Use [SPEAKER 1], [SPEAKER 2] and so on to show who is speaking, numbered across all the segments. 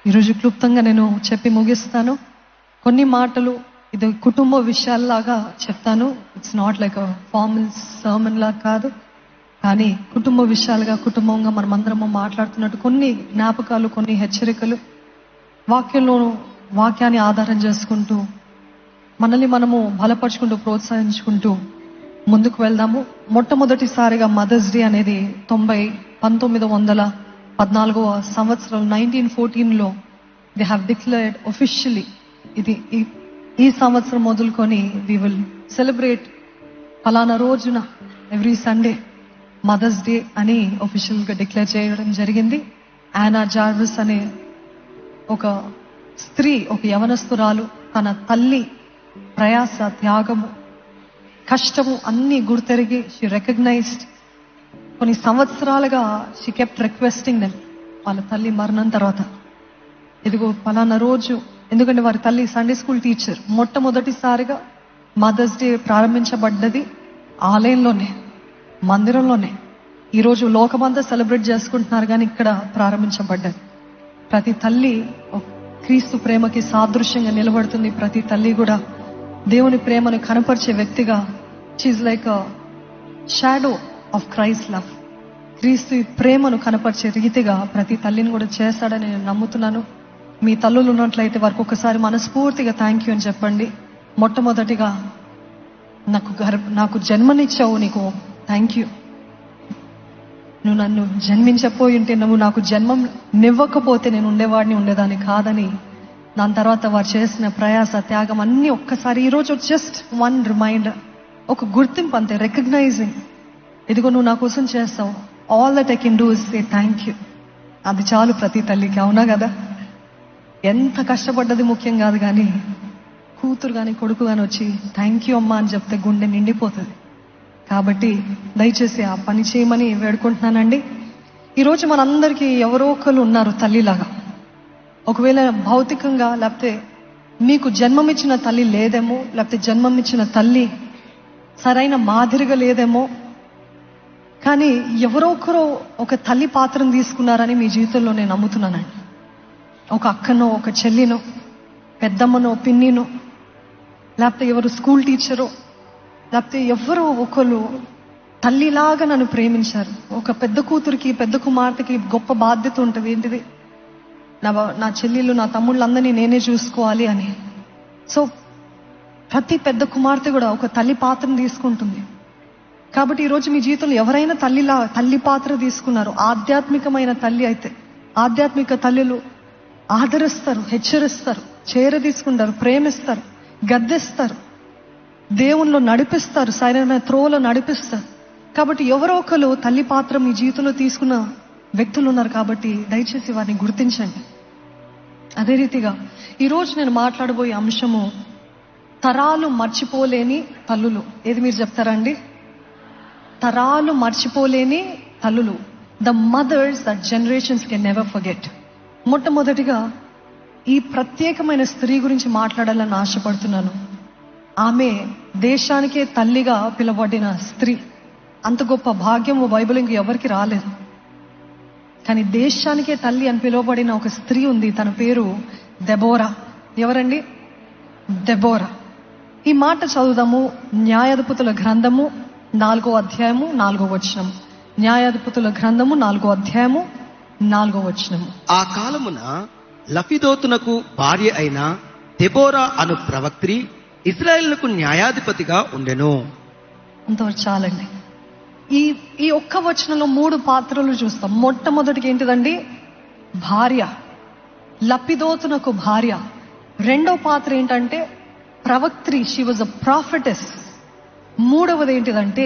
[SPEAKER 1] ఈరోజు క్లుప్తంగా నేను చెప్పి ముగిస్తాను. కొన్ని మాటలు ఇది కుటుంబ విషయాల్లాగా చెప్తాను. It's not like a formal sermon లాగా కాదు, కానీ కుటుంబ విషయాలుగా కుటుంబంగా మనం అందరము మాట్లాడుతున్నట్టు కొన్ని జ్ఞాపకాలు, కొన్ని హెచ్చరికలు వాక్యాన్ని ఆధారం చేసుకుంటూ మనల్ని మనము బలపరుచుకుంటూ ప్రోత్సహించుకుంటూ ముందుకు వెళ్దాము. మొట్టమొదటిసారిగా మదర్స్ డే అనేది 1914 సంవత్సరం 1914లో దే హ్యావ్ డిక్లేర్డ్ ఒఫిషియలీ. ఇది ఈ సంవత్సరం మొదలుకొని వి విల్ సెలబ్రేట్ ఫలానా రోజున ఎవ్రీ సండే మదర్స్ డే అని ఒఫిషియల్ గా డిక్లేర్ చేయడం జరిగింది. యానా జార్విస్ అనే ఒక స్త్రీ, ఒక యవనస్తురాలు తన తల్లి ప్రయాస, త్యాగము, కష్టము అన్ని గుర్తెరిగి షీ రికగ్నైజ్డ్. కొన్ని సంవత్సరాలుగా షీ కెప్ట్ రిక్వెస్టింగ్ దెమ్. వాళ్ళ తల్లి మరణం తర్వాత ఇదిగో పలానా రోజు, ఎందుకంటే వారి తల్లి సండే స్కూల్ టీచర్. మొట్టమొదటిసారిగా మదర్స్ డే ప్రారంభించబడ్డది ఆలయంలోనే, మందిరంలోనే. ఈరోజు లోకమంతా సెలబ్రేట్ చేసుకుంటున్నారు, కానీ ఇక్కడ ప్రారంభించబడ్డది. ప్రతి తల్లి క్రీస్తు ప్రేమకి సాదృశ్యంగా నిలబడుతుంది. ప్రతి తల్లి కూడా దేవుని ప్రేమను కనపరిచే వ్యక్తిగా, she's like a shadow of Christ love. క్రీస్తు ప్రేమను కనపరిచే రీతిగా ప్రతి తల్లిని కూడా చేస్తాడని నేను నమ్ముతున్నాను. మీ తల్లులు ఉన్నట్లయితే వారికి ఒకసారి మనస్ఫూర్తిగా థ్యాంక్ యూ అని చెప్పండి. మొట్టమొదటిగా నాకు జన్మనిచ్చావు, నీకు థ్యాంక్ యూ. నువ్వు నన్ను జన్మించపోయి ఉంటే, నువ్వు నాకు జన్మం నివ్వకపోతే నేను ఉండేదాన్ని కాదని, దాని తర్వాత వారు చేసిన ప్రయాస, త్యాగం అన్ని ఒక్కసారి ఈరోజు జస్ట్ వన్ రిమైండర్, ఒక గుర్తింపు అంతే, రికగ్నైజింగ్. ఇదిగో నువ్వు నా కోసం చేస్తావు, all that I can do is say thank you. అది చాలు ప్రతి తల్లికి, అవునా కదా? ఎంత కష్టపడ్డది ముఖ్యం కాదు, కానీ కూతురు కానీ కొడుకు కానీ వచ్చి థ్యాంక్ యూ అమ్మా అని చెప్తే గుండె నిండిపోతుంది. కాబట్టి దయచేసి ఆ పని చేయమని వేడుకుంటున్నానండి. ఈరోజు మనందరికీ ఎవరో ఒకరు ఉన్నారు తల్లిలాగా. ఒకవేళ భౌతికంగా, లేకపోతే మీకు జన్మమిచ్చిన తల్లి లేదేమో, లేకపోతే జన్మమిచ్చిన తల్లి సరైన మాదిరిగా లేదేమో, కానీ ఎవరో ఒకరు ఒక తల్లి పాత్రను తీసుకున్నారని మీ జీవితంలో నేను నమ్ముతున్నానండి. ఒక అక్కనో, ఒక చెల్లినో, పెద్దమ్మనో, పిన్నినో, లేకపోతే ఎవరు స్కూల్ టీచరో, లేకపోతే ఎవరో ఒకరు తల్లిలాగా నన్ను ప్రేమించారు. ఒక పెద్ద కూతురికి, పెద్ద కుమార్తెకి గొప్ప బాధ్యత ఉంటుంది. ఏంటిది? నా చెల్లెళ్ళు, నా తమ్ముళ్ళందరినీ నేనే చూసుకోవాలి అని. సో ప్రతి పెద్ద కుమార్తె కూడా ఒక తల్లి పాత్రను తీసుకుంటుంది. కాబట్టి ఈరోజు మీ జీవితంలో ఎవరైనా తల్లి పాత్ర తీసుకున్నారు, ఆధ్యాత్మికమైన తల్లి అయితే, ఆధ్యాత్మిక తల్లులు ఆదరిస్తారు, హెచ్చరిస్తారు, తీసుకుంటారు, ప్రేమిస్తారు, గద్దెస్తారు, దేవుణ్ణిలో నడిపిస్తారు, సరైన త్రోవలో నడిపిస్తారు. కాబట్టి ఎవరో ఒకరు తల్లి పాత్ర మీ జీవితంలో తీసుకున్న వ్యక్తులు ఉన్నారు. కాబట్టి దయచేసి వారిని గుర్తించండి. అదే రీతిగా ఈరోజు నేను మాట్లాడబోయే అంశము తరాలు మర్చిపోలేని తల్లులు. ఏది మీరు చెప్తారండి? తరాలు మర్చిపోలేని తల్లులు, the mothers that generations can never forget. మొట్టమొదటిగా ఈ ప్రత్యేకమైన స్త్రీ గురించి మాట్లాడాలని ఆశపడుతున్నాను. ఆమె దేశానికే తల్లిగా పిలువబడిన స్త్రీ. అంత గొప్ప భాగ్యము బైబిల్ ఇంక ఎవరికి రాలేదు, కానీ దేశానికే తల్లి అని పిలువబడిన ఒక స్త్రీ ఉంది. తన పేరు దెబోరా. ఎవరండి? దెబోరా. ఈ మాట చదువుదాము. న్యాయాధిపతుల గ్రంథము 4వ అధ్యాయము 4వ వచనం. న్యాయాధిపతుల గ్రంథము 4వ అధ్యాయము 4వ వచనము.
[SPEAKER 2] ఆ కాలమున లఫిదోతునకు భార్య అయిన దెబోరా అను ప్రవక్త్రి ఇశ్రాయేలుకు న్యాయాధిపతిగా ఉండెను.
[SPEAKER 1] అంతవరకు చాలండి. ఈ ఒక్క వచనంలో 3 పాత్రలు చూస్తాం. మొట్టమొదటికి ఏంటిదండి? భార్య, లపిదోతునకు భార్య. రెండో పాత్ర ఏంటంటే ప్రవక్త్రి, షీ వాజ్ అ ప్రాఫిటెస్. మూడవది ఏంటిదంటే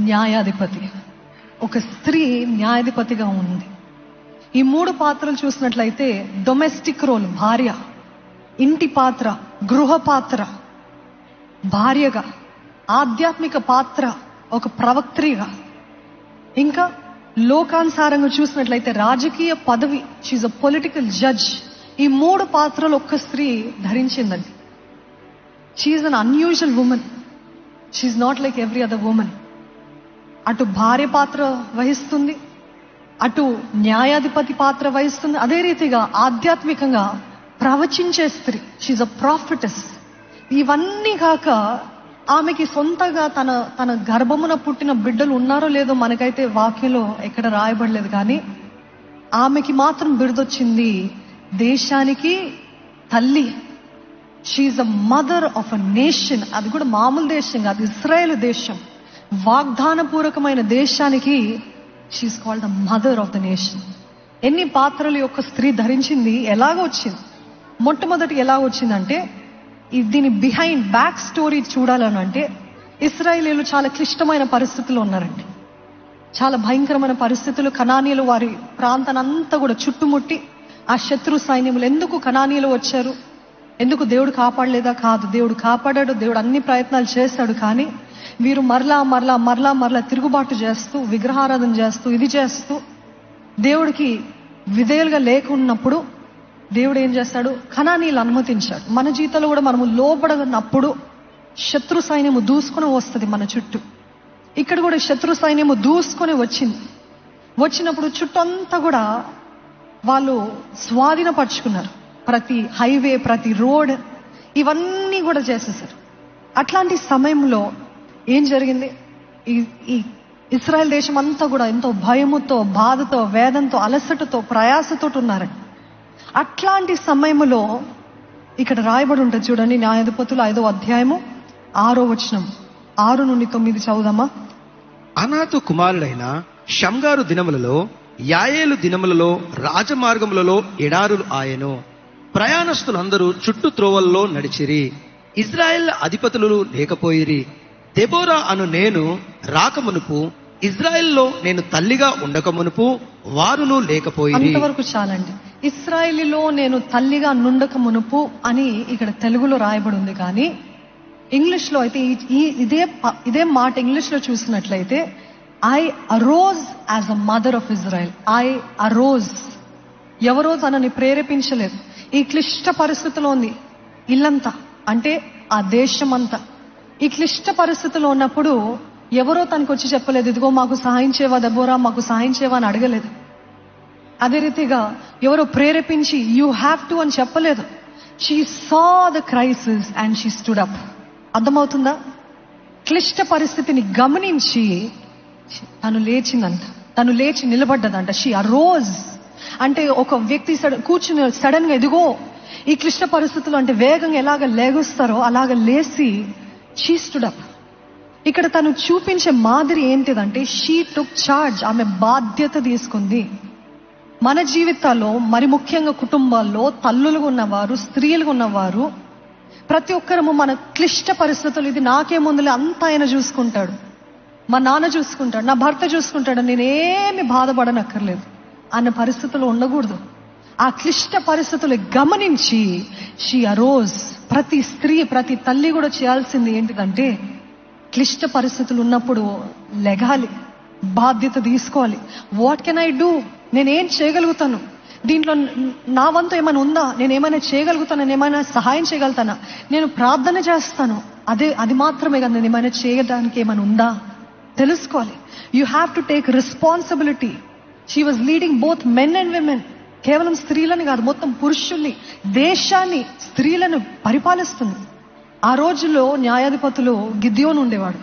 [SPEAKER 1] న్యాయాధిపతి. ఒక స్త్రీ న్యాయాధిపతిగా ఉంది. ఈ 3 పాత్రలు చూసినట్లయితే డొమెస్టిక్ రోల్ భార్య, ఇంటి పాత్ర, గృహ పాత్ర భార్యగా, ఆధ్యాత్మిక పాత్ర ఒక ప్రవక్త్రిగా, ఇంకా లోకానుసారంగా చూసినట్లయితే రాజకీయ పదవి, షీఈ్ అ పొలిటికల్ జడ్జ్. ఈ 3 పాత్రలు ఒక్క స్త్రీ ధరించిందండి. She's an unusual woman. She's not like every other woman. అటు భార్య పాత్ర వహిస్తుంది, అటు న్యాయాధిపతి పాత్ర వహిస్తుంది, అదే రీతిగా ఆధ్యాత్మికంగా ప్రవచించే స్త్రీ, షీఈ్ అ ప్రాఫిటెస్. ఇవన్నీ కాక ఆమెకి సొంతగా తన గర్భమున పుట్టిన బిడ్డలు ఉన్నారో లేదో మనకైతే వాక్యంలో ఎక్కడ రాయబడలేదు, కానీ ఆమెకి మాత్రం బిరుదొచ్చింది దేశానికి తల్లి. She's a mother of a nation. అది కూడా మామూలు దేశం కాదు, ఇశ్రాయేలు దేశం, వాగ్దానపూర్వకమైన దేశానికి she's called the mother of the nation. ఎన్ని పాత్రలు యొక్క స్త్రీ ధరించింది, ఎలాగ వచ్చింది? మొట్టమొదటి ఎలా వచ్చిందంటే, దీని బిహైండ్ బ్యాక్ స్టోరీ చూడాలని అంటే, ఇశ్రాయేలీలు చాలా క్లిష్టమైన పరిస్థితుల్లో ఉన్నారండి. చాలా భయంకరమైన పరిస్థితులు. కనానీయులు వారి ప్రాంతాన్ని అంతా కూడా చుట్టుముట్టి, ఆ శత్రు సైన్యములు ఎందుకు కనానీయులు వచ్చారు, ఎందుకు దేవుడు కాపాడలేదా? కాదు, దేవుడు కాపాడాడు, దేవుడు అన్ని ప్రయత్నాలు చేశాడు. కానీ వీరు మరలా తిరుగుబాటు చేస్తూ, విగ్రహారాధన చేస్తూ, ఇది చేస్తూ దేవుడికి విధేయులుగా లేకున్నప్పుడు దేవుడు ఏం చేస్తాడు? కనానీయులు అనుమతించాడు. మన జీవితంలో కూడా మనము లోబడనప్పుడు శత్రు సైన్యము దూసుకొని వస్తుంది మన చుట్టూ. ఇక్కడ కూడా శత్రు సైన్యము దూసుకొని వచ్చినప్పుడు చుట్టంతా కూడా వాళ్ళు స్వాధీనపరుచుకున్నారు. ప్రతి హైవే, ప్రతి రోడ్, ఇవన్నీ కూడా చేసేసారు. అట్లాంటి సమయంలో ఏం జరిగింది? ఈ ఇశ్రాయేల్ దేశం అంతా కూడా ఎంతో భయముతో, బాధతో, వేదంతో, అలసటతో, ప్రయాసతో ఉన్నారండి. అట్లాంటి సమయంలో ఇక్కడ రాయబడి ఉంటుంది చూడండి, న్యాయాధిపతులు 5వ అధ్యాయము 6వ వచనం, 6 నుండి 9 చదువుదామా?
[SPEAKER 2] అనాతు కుమారుడైన షమ్గారు దినములలో, యాయేలు దినములలో రాజమార్గములలో ఎడారులు ఆయెను. ప్రయాణస్తులందరూ చుట్టు త్రోవల్లో నడిచిరి. ఇజ్రాయెల్ అధిపతులు లేకపోయిరి. దెబోరా అను నేను రాకమునుపు, ఇజ్రాయెల్లో నేను తల్లిగా ఉండకమునుపు వారును లేకపోయిరి.
[SPEAKER 1] అంతవరకు చాలండి. ఇశ్రాయేలులో నేను తల్లిగా నుండక మునుపు అని ఇక్కడ తెలుగులో రాయబడి ఉంది, కానీ ఇంగ్లీష్ లో అయితే ఇదే మాట ఇంగ్లీష్ లో చూసినట్లయితే, I arouse as a mother of Israel. I arouse, ఎవరో తనని ప్రేరేపించలేదు. ఈ క్లిష్ట పరిస్థితిలో ఉంది ఇల్లంతా, అంటే ఆ దేశం అంతా ఈ క్లిష్ట పరిస్థితిలో ఉన్నప్పుడు ఎవరో తనకు వచ్చి చెప్పలేదు, ఇదిగో మాకు సహాయం చేయవా దెబోరా, మాకు సహాయం చేయవా అని అడగలేదు. అదే రీతిగా ఎవరో ప్రేరేపించి యూ హ్యావ్ టు అని చెప్పలేదు. She saw the crisis and she stood up. అర్థమవుతుందా? క్లిష్ట పరిస్థితిని గమనించి తను లేచిందంట, తను లేచి నిలబడ్డదంట. షీ అరోజ్ అంటే ఒక వ్యక్తి కూర్చుని సడన్ గా, ఇదిగో ఈ క్లిష్ట పరిస్థితులు అంటే వేగంగా ఎలాగ లేగుస్తారో అలాగ లేచి షీ స్టూడ్ అప్. ఇక్కడ తను చూపించే మాదిరి ఏంటిదంటే, షీ టుక్ చార్జ్. ఆమె బాధ్యత తీసుకుంది. మన జీవితాల్లో, మరి ముఖ్యంగా కుటుంబాల్లో తల్లులుగా ఉన్నవారు, స్త్రీలుగా ఉన్నవారు, ప్రతి ఒక్కరము మన క్లిష్ట పరిస్థితులు, ఇది నాకేముందులే, అంతా ఆయన చూసుకుంటాడు, మా నాన్న చూసుకుంటాడు, నా భర్త చూసుకుంటాడు, నేనేమి బాధపడనక్కర్లేదు అన్న పరిస్థితులు ఉండకూడదు. ఆ క్లిష్ట పరిస్థితులు గమనించి షీ అరోజ్. ప్రతి స్త్రీ, ప్రతి తల్లి కూడా చేయాల్సింది ఏంటిదంటే, క్లిష్ట పరిస్థితులు ఉన్నప్పుడు లెగాలి, బాధ్యత తీసుకోవాలి. What can I do? నేనేం చేయగలుగుతాను? దీంట్లో నా వంతు ఏమైనా ఉందా? నేనేమైనా చేయగలుగుతాను? నేను ఏమైనా సహాయం చేయగలుగుతానా? నేను ప్రార్థన చేస్తాను, అది మాత్రమే కదా, నేను ఏమైనా చేయడానికి ఏమైనా ఉందా తెలుసుకోవాలి. You have to take responsibility. She was leading both men and women. కేవలం స్త్రీలను కాదు, మొత్తం పురుషుల్ని, దేశాన్ని, స్త్రీలను పరిపాలిస్తుంది. ఆ రోజుల్లో న్యాయాధిపతులు గిద్యోను ఉండేవాడు,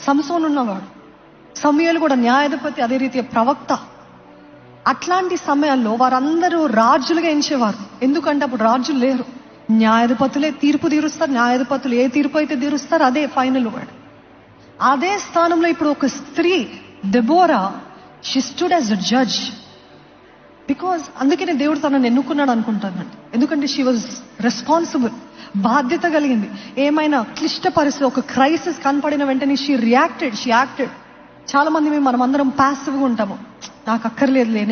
[SPEAKER 1] సంసోను ఉన్నవాడు, సమూయేలు కూడా న్యాయాధిపతి, అదే రీతి ప్రవక్త. అట్లాంటి సమయాల్లో వారందరూ రాజులుగా ఎంచేవారు. ఎందుకంటే అప్పుడు రాజులు లేరు, న్యాయాధిపతులే తీర్పు తీరుస్తారు. న్యాయాధిపతులు ఏ తీర్పు అయితే తీరుస్తారు అదే ఫైనల్ వర్డ్. అదే స్థానంలో ఇప్పుడు ఒక స్త్రీ Deborah, she stood as a judge. Because అందుకనే దేవుడు తనని ఎన్నుకున్నాడు అనుకుంటానండి. ఎందుకంటే షీ వాజ్ రెస్పాన్సిబుల్, బాధ్యత కలిగింది. ఏమైనా క్లిష్ట పరిస్థితి, ఒక క్రైసిస్ కనపడిన వెంటనే షీ రియాక్టెడ్, షీ యాక్టెడ్. చాలా మంది మనమందరం ప్యాసివ్గా ఉంటాము, నాకు అక్కర్లేదులే,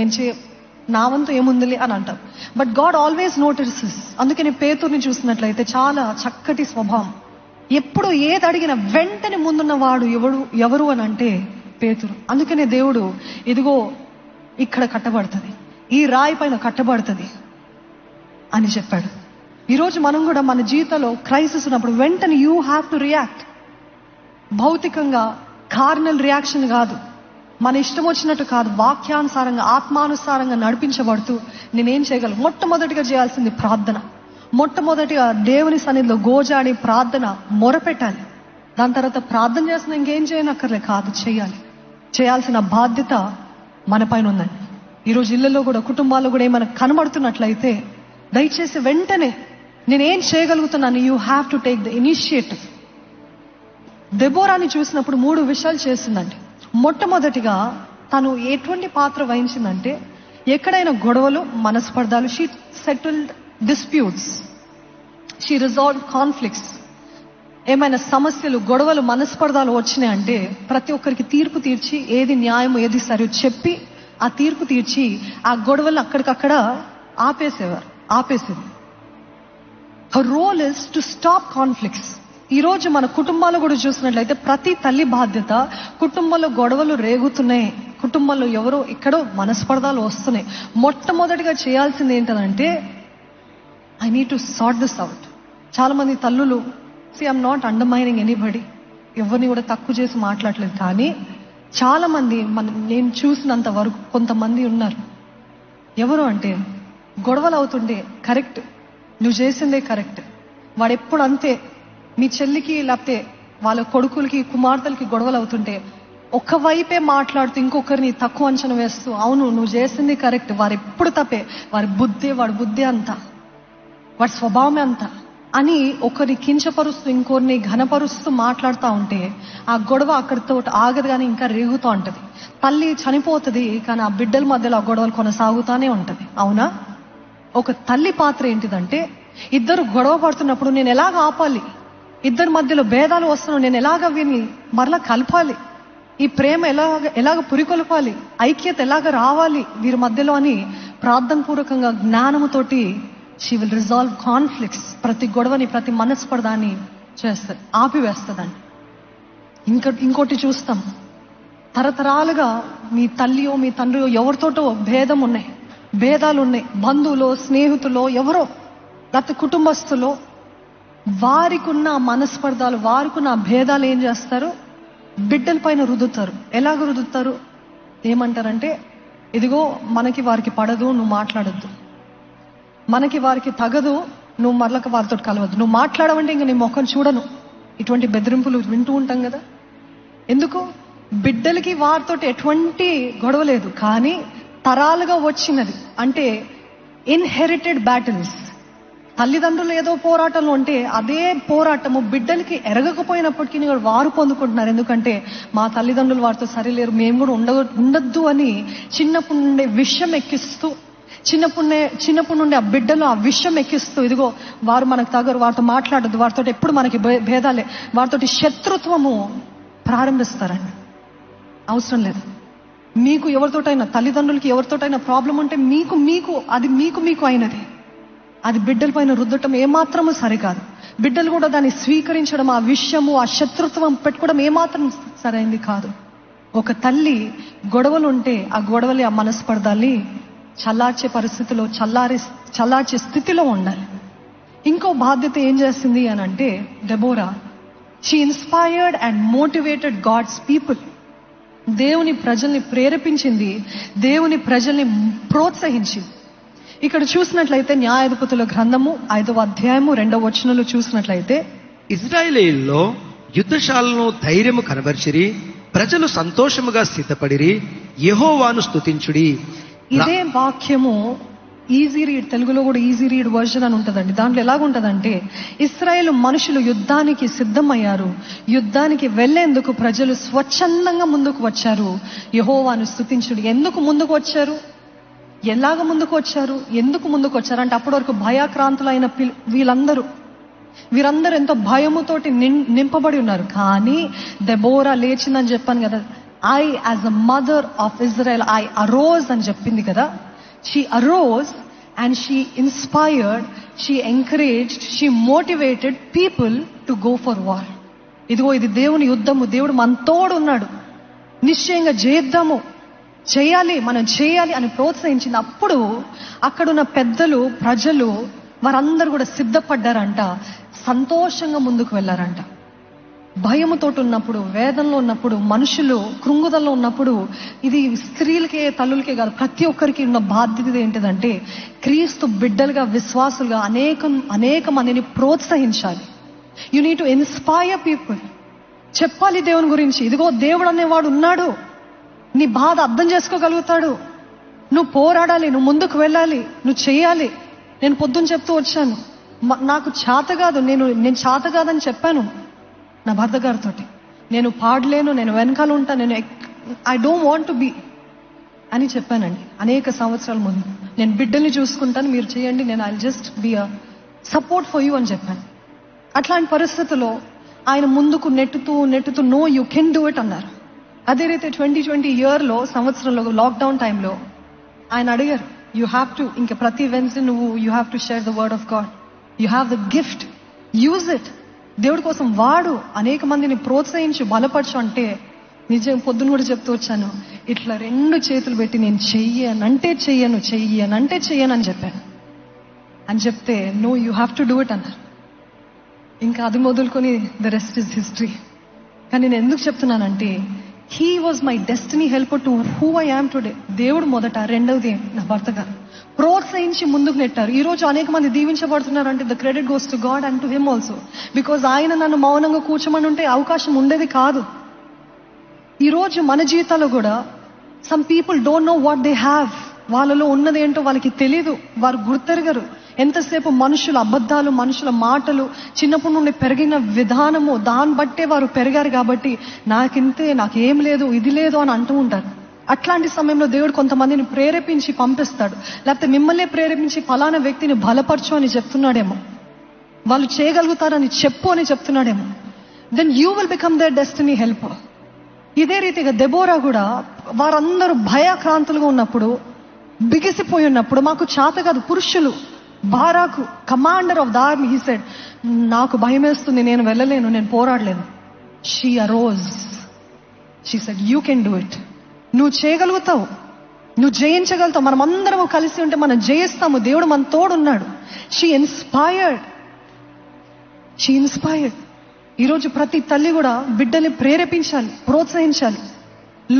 [SPEAKER 1] నా వంతు ఏముందిలే అని అంటాం. But God always notices. అందుకని పేతురుని చూసినట్లయితే చాలా చక్కటి స్వభావం. ఎప్పుడు ఏది అడిగినా వెంటనే ముందున్న వాడు ఎవరు అని అంటే పేతురు. అందుకనే దేవుడు, ఇదిగో ఇక్కడ కట్టబడుతుంది, ఈ రాయి పైన కట్టబడుతుంది అని చెప్పాడు. ఈరోజు మనం కూడా మన జీవితంలో క్రైసిస్ ఉన్నప్పుడు వెంటనే యూ హ్యావ్ టు రియాక్ట్. భౌతికంగా కార్నల్ రియాక్షన్ కాదు, మన ఇష్టం వచ్చినట్టు కాదు, వాక్యానుసారంగా ఆత్మానుసారంగా నడిపించబడుతూ నేనేం చేయగలను? మొట్టమొదటిగా చేయాల్సింది ప్రార్థన. మొట్టమొదటిగా దేవుని సన్నిధిలో గోజాడి ప్రార్థన మొరపెట్టాలి. దాని తర్వాత ప్రార్థన చేసిన ఇంకేం చేయనక్కర్లే, కాదు, చేయాల్సిన బాధ్యత మన పైన ఉందండి. ఈరోజు ఇళ్లలో కూడా, కుటుంబాల్లో కూడా ఏమైనా కనబడుతున్నట్లయితే దయచేసి వెంటనే నేనేం చేయగలుగుతున్నాను, you have to take the initiative. దెబోరాని చూసినప్పుడు 3 విషయాలు చేసిందండి. మొట్టమొదటిగా తను ఎటువంటి పాత్ర వహించిందంటే, ఎక్కడైనా గొడవలు, మనస్పర్ధాలు, she settled disputes, she resolve conflicts. ఏమైనా సమస్యలు, గొడవలు, మనస్పర్ధాలు వచ్చినాయంటే ప్రతి ఒక్కరికి తీర్పు తీర్చి ఏది న్యాయం ఏది సరి చెప్పి ఆ తీర్పు తీర్చి ఆ గొడవలు అక్కడికక్కడ ఆపేసేది. Her role is to stop conflicts. ఈ రోజు మన కుటుంబాల్లో కూడా చూసినట్లయితే ప్రతి తల్లి బాధ్యత, కుటుంబంలో గొడవలు రేగుతున్నాయి, కుటుంబంలో ఎవరో ఎక్కడో మనస్పర్ధాలు వస్తున్నాయి, మొట్టమొదటిగా చేయాల్సింది ఏంటంటే I need to sort this out. చాలా మంది తల్లులు, ఐఎమ్ నాట్ అండర్మైనింగ్ ఎనీబడి, ఎవరిని కూడా తక్కువ చేసి మాట్లాడలేదు, కానీ చాలా మంది నేను చూసినంత వరకు కొంతమంది ఉన్నారు. ఎవరు అంటే, గొడవలు అవుతుండే కరెక్ట్, నువ్వు చేసిందే కరెక్ట్, వాడెప్పుడు అంతే. మీ చెల్లికి లేకపోతే వాళ్ళ కొడుకులకి కుమార్తెలకి గొడవలు అవుతుంటే ఒకవైపే మాట్లాడుతూ ఇంకొకరిని తక్కువ అంచనా వేస్తూ, అవును నువ్వు చేసింది కరెక్ట్, వారు ఎప్పుడు తప్పే, వాడి బుద్ధి అంతా, వాడి స్వభావమే అంతా అని ఒకరిని కించపరుస్తూ ఇంకొకరిని ఘనపరుస్తూ మాట్లాడుతూ ఉంటే ఆ గొడవ అక్కడితో ఆగదు, కానీ ఇంకా రేగుతూ ఉంటది. తల్లి చనిపోతుంది, కానీ ఆ బిడ్డల మధ్యలో ఆ గొడవలు కొనసాగుతానే ఉంటది. అవునా? ఒక తల్లి పాత్ర ఏంటిదంటే, ఇద్దరు గొడవ పడుతున్నప్పుడు నేను ఎలాగ ఆపాలి, ఇద్దరి మధ్యలో భేదాలు వస్తున్నావు, నేను ఎలాగ వీరిని మరలా కలపాలి, ఈ ప్రేమ ఎలాగ పురికొల్పాలి, ఐక్యత ఎలాగ రావాలి వీరి మధ్యలో అని ప్రార్థన పూర్వకంగా జ్ఞానముతోటి షీ విల్ రిజాల్వ్ కాన్ఫ్లిక్ట్స్. ప్రతి గొడవని, ప్రతి మనస్పర్ధాన్ని చేస్తుంది, ఆపివేస్తుందండి. ఇంకోటి చూస్తాం, తరతరాలుగా మీ తల్లియో మీ తండ్రియో ఎవరితోటో భేదాలు ఉన్నాయి, బంధువులో, స్నేహితులో, ఎవరో గత కుటుంబస్తులో, వారికున్న మనస్పర్ధాలు, వారికున్న భేదాలు ఏం చేస్తారు, బిడ్డల పైన రుద్దుతారు. ఎలాగ రుద్దుతారు? ఏమంటారంటే, ఇదిగో మనకి వారికి పడదు, నువ్వు మాట్లాడద్దు, మనకి వారికి తగదు, నువ్వు మరలక వారితో కలవద్దు, నువ్వు మాట్లాడవంటే ఇంక నీ ముఖం చూడను. ఇటువంటి బెదిరింపులు వింటూ ఉంటాం కదా. ఎందుకు? బిడ్డలకి వారితో ఎటువంటి గొడవ లేదు, కానీ తరాలుగా వచ్చినది అంటే ఇన్హెరిటెడ్ బ్యాటిల్స్. తల్లిదండ్రులు ఏదో పోరాటంలో ఉంటే అదే పోరాటము బిడ్డలకి ఎరగకపోయినప్పటికీ వారు పొందుకుంటున్నారు. ఎందుకంటే మా తల్లిదండ్రులు వారితో సరిలేరు, మేము కూడా ఉండొద్దు అని చిన్నప్పటి నుండే విషయం ఎక్కిస్తూ, చిన్నప్పటి నుండి ఆ బిడ్డలు ఆ విషయం ఎక్కిస్తూ, ఇదిగో వారు మనకు తగరు, వారితో మాట్లాడద్దు, వారితో ఎప్పుడు మనకి భేదాలే, వారితోటి శత్రుత్వము ప్రారంభిస్తారండి. అవసరం లేదు. మీకు ఎవరితోటైనా, తల్లిదండ్రులకి ఎవరితోటైనా ప్రాబ్లం ఉంటే మీకు అయినది, అది బిడ్డల పైన రుద్దటం ఏమాత్రము సరికాదు. బిడ్డలు కూడా దాన్ని స్వీకరించడం, ఆ విషయము, ఆ శత్రుత్వం పెట్టుకోవడం ఏమాత్రం సరైంది కాదు. ఒక తల్లి గొడవలు ఉంటే ఆ గొడవలి, ఆ మనస్పర్ధాల్ని చల్లార్చే పరిస్థితిలో, చల్లార్చే స్థితిలో ఉండాలి. ఇంకో బాధ్యత ఏం చేసింది అని అంటే, Deborah, she inspired and motivated God's people. దేవుని ప్రజల్ని ప్రేరేపించింది, దేవుని ప్రజల్ని ప్రోత్సహించింది. ఇక్కడ చూసినట్లయితే న్యాయాధిపతుల గ్రంథము 5వ అధ్యాయము 2వ వచనంలో చూసినట్లయితే,
[SPEAKER 2] ఇజ్రాయేలీయుల్లో యుద్ధశాలను ధైర్యము కనబర్చిరి, ప్రజలు సంతోషముగా సిద్ధపడిరి, యెహోవాను స్తుతించుడి.
[SPEAKER 1] ఇదే వాక్యము ఈజీ రీడ్, తెలుగులో కూడా ఈజీ రీడ్ వర్షన్ అని ఉంటుందండి. దాంట్లో ఎలాగుంటదంటే, ఇశ్రాయేలు మనుషులు యుద్ధానికి సిద్ధమయ్యారు, యుద్ధానికి వెళ్లేందుకు ప్రజలు స్వచ్ఛందంగా ముందుకు వచ్చారు, యెహోవాను స్తుతించుడి. ఎందుకు ముందుకు వచ్చారు, ఎలాగ ముందుకు వచ్చారు, ఎందుకు ముందుకు వచ్చారు అంటే, అప్పటి వరకు భయాక్రాంతులైన వీరందరూ ఎంతో భయముతోటి నింపబడి ఉన్నారు. కానీ దెబోరా లేచిందని చెప్పాను కదా, I as a mother of Israel I arouse అని చెప్పింది కదా. She arouse and she inspired, she encouraged, she motivated people to go for war. ఇదిగో ఇది దేవుని యుద్ధము, దేవుడు మన తోడు ఉన్నాడు, నిశ్చయంగా చేద్దాము, మనం చేయాలి అని ప్రోత్సహించింది. అప్పుడు అక్కడున్న పెద్దలు, ప్రజలు, వారందరూ కూడా సిద్ధపడ్డారంట, సంతోషంగా ముందుకు వెళ్ళారంట. భయముతో ఉన్నప్పుడు, వేదనలో ఉన్నప్పుడు, మనుషులు కృంగుదల్లో ఉన్నప్పుడు, ఇది స్త్రీలకే తల్లులకే కాదు, ప్రతి ఒక్కరికి ఉన్న బాధ్యత ఏంటిదంటే క్రీస్తు బిడ్డలుగా, విశ్వాసులుగా అనేక మందిని ప్రోత్సహించాలి. You need to inspire people. చెప్పాలి దేవుని గురించి. ఇదిగో దేవుడు అనేవాడు ఉన్నాడు, నీ బాధ అర్థం చేసుకోగలుగుతాడు, నువ్వు పోరాడాలి, నువ్వు ముందుకు వెళ్ళాలి, నువ్వు చేయాలి. నేను పొద్దున్న చెప్తూ వచ్చాను, నాకు చేత కాదు, నేను చేత కాదని చెప్పాను నా భర్త గారితో. నేను పాడలేను, నేను వెనకాల ఉంటా, I don't want to be అని చెప్పానండి అనేక సంవత్సరాల ముందు. నేను బిడ్డల్ని చూసుకుంటాను, మీరు చేయండి, నేను I just be a support for you అని చెప్పాను. అట్లాంటి పరిస్థితుల్లో ఆయన ముందుకు నెట్టుతూ no you can do it అన్నారు. అదే రీతి 2020 ఇయర్లో, సంవత్సరంలో, లాక్డౌన్ టైంలో ఆయన అడిగారు, యూ హ్యావ్ టు, ఇంకా ప్రతి వెన్స్డే నువ్వు you have to share the word of God, you have the gift, use it, దేవుడి కోసం వాడు, అనేక మందిని ప్రోత్సహించు, బలపరచు అంటే నిజం పొద్దున కూడా చెప్తూ వచ్చాను. ఇట్లా 2 చేతులు పెట్టి నేను చెయ్యనంటే చెయ్యను అని చెప్పాను. అని చెప్తే no you have to do it అన్నారు. ఇంకా అది మొదలుకొని ద రెస్ట్ ఇస్ హిస్టరీ. కానీ నేను ఎందుకు చెప్తున్నానంటే he was my destiny helper to who I am today. దేవుడు మొదట, రెండవది నా భర్త గారు ప్రోత్సహించి ముందుకు నెట్టారు. ఈ రోజు అనేక మంది దీవించబడుతున్నారంటే the credit goes to God and to him also. Because ఆయన నన్ను మౌనంగా కూర్చోమని ఉంటే అవకాశం ఉండేది కాదు. ఈ రోజు మన జీవితాల్లో కూడా some people don't know what they have. వాళ్ళలో ఉన్నది ఏంటో వాళ్ళకి తెలీదు, వారు గుర్తెరగరు. ఎంతసేపు మనుషుల అబద్ధాలు, మనుషుల మాటలు, చిన్నప్పటి నుండి పెరిగిన విధానము, దాన్ని బట్టే వారు పెరిగారు కాబట్టి నాకింతే, నాకేం లేదు, ఇది లేదు అని అంటూ ఉంటారు. అట్లాంటి సమయంలో దేవుడు కొంతమందిని ప్రేరేపించి పంపిస్తాడు, లేకపోతే మిమ్మల్ని ప్రేరేపించి ఫలానా వ్యక్తిని బలపరచు అని చెప్తున్నాడేమో, వాళ్ళు చేయగలుగుతారని చెప్పు అని చెప్తున్నాడేమో. Then you will become their destiny helper. ఇదే రీతిగా దెబోరా కూడా వారందరూ భయక్రాంతులుగా ఉన్నప్పుడు, బిగిసిపోయి ఉన్నప్పుడు, మాకు చేత కాదు, పురుషులు, Barak commander of the army, he said నాకు భయం వేస్తుంది, నేను వెళ్ళలేను, నేను పోరాడలేను. She arose, she said you can do it. నువ్వు చేయగలుగుతావు, నువ్వు జయించగలుగుతావు, మనం అందరం కలిసి ఉంటే మనం జయిస్తాము, దేవుడు మన తోడున్నాడు. She inspired. ఈరోజు ప్రతి తల్లి కూడా బిడ్డల్ని ప్రేరేపించాలి, ప్రోత్సహించాలి.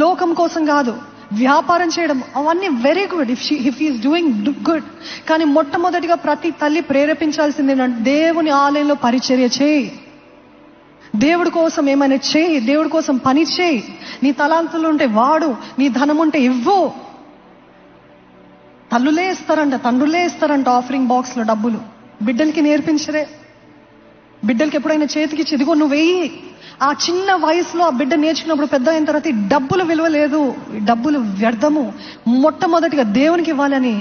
[SPEAKER 1] లోకం కోసం కాదు, వ్యాపారం చేయడం అవన్నీ very good, if is doing good. కానీ మొట్టమొదటిగా ప్రతి తల్లి ప్రేరేపించాల్సింది ఏంటంటే దేవుని ఆలయంలో పరిచర్య చేయి, దేవుడి కోసం ఏమైనా చేయి, దేవుడి కోసం పని చేయి. నీ తలాంతులు ఉంటే వాడు, నీ ధనం ఉంటే ఇవ్వు. తల్లులే ఇస్తారంట, తండ్రులే ఇస్తారంట ఆఫరింగ్ బాక్స్ లో డబ్బులు. బిడ్డలకి నేర్పించరే. బిడ్డలకి ఎప్పుడైనా చేతికి ఇదిగో నువ్వు వెయ్యి. ఆ చిన్న వయసులో ఆ బిడ్డ నేర్చుకున్నప్పుడు పెద్ద అయిన తర్వాత ఈ డబ్బులు విలువ లేదు, ఈ డబ్బులు వ్యర్థము, మొట్టమొదటిగా దేవునికి ఇవ్వాలని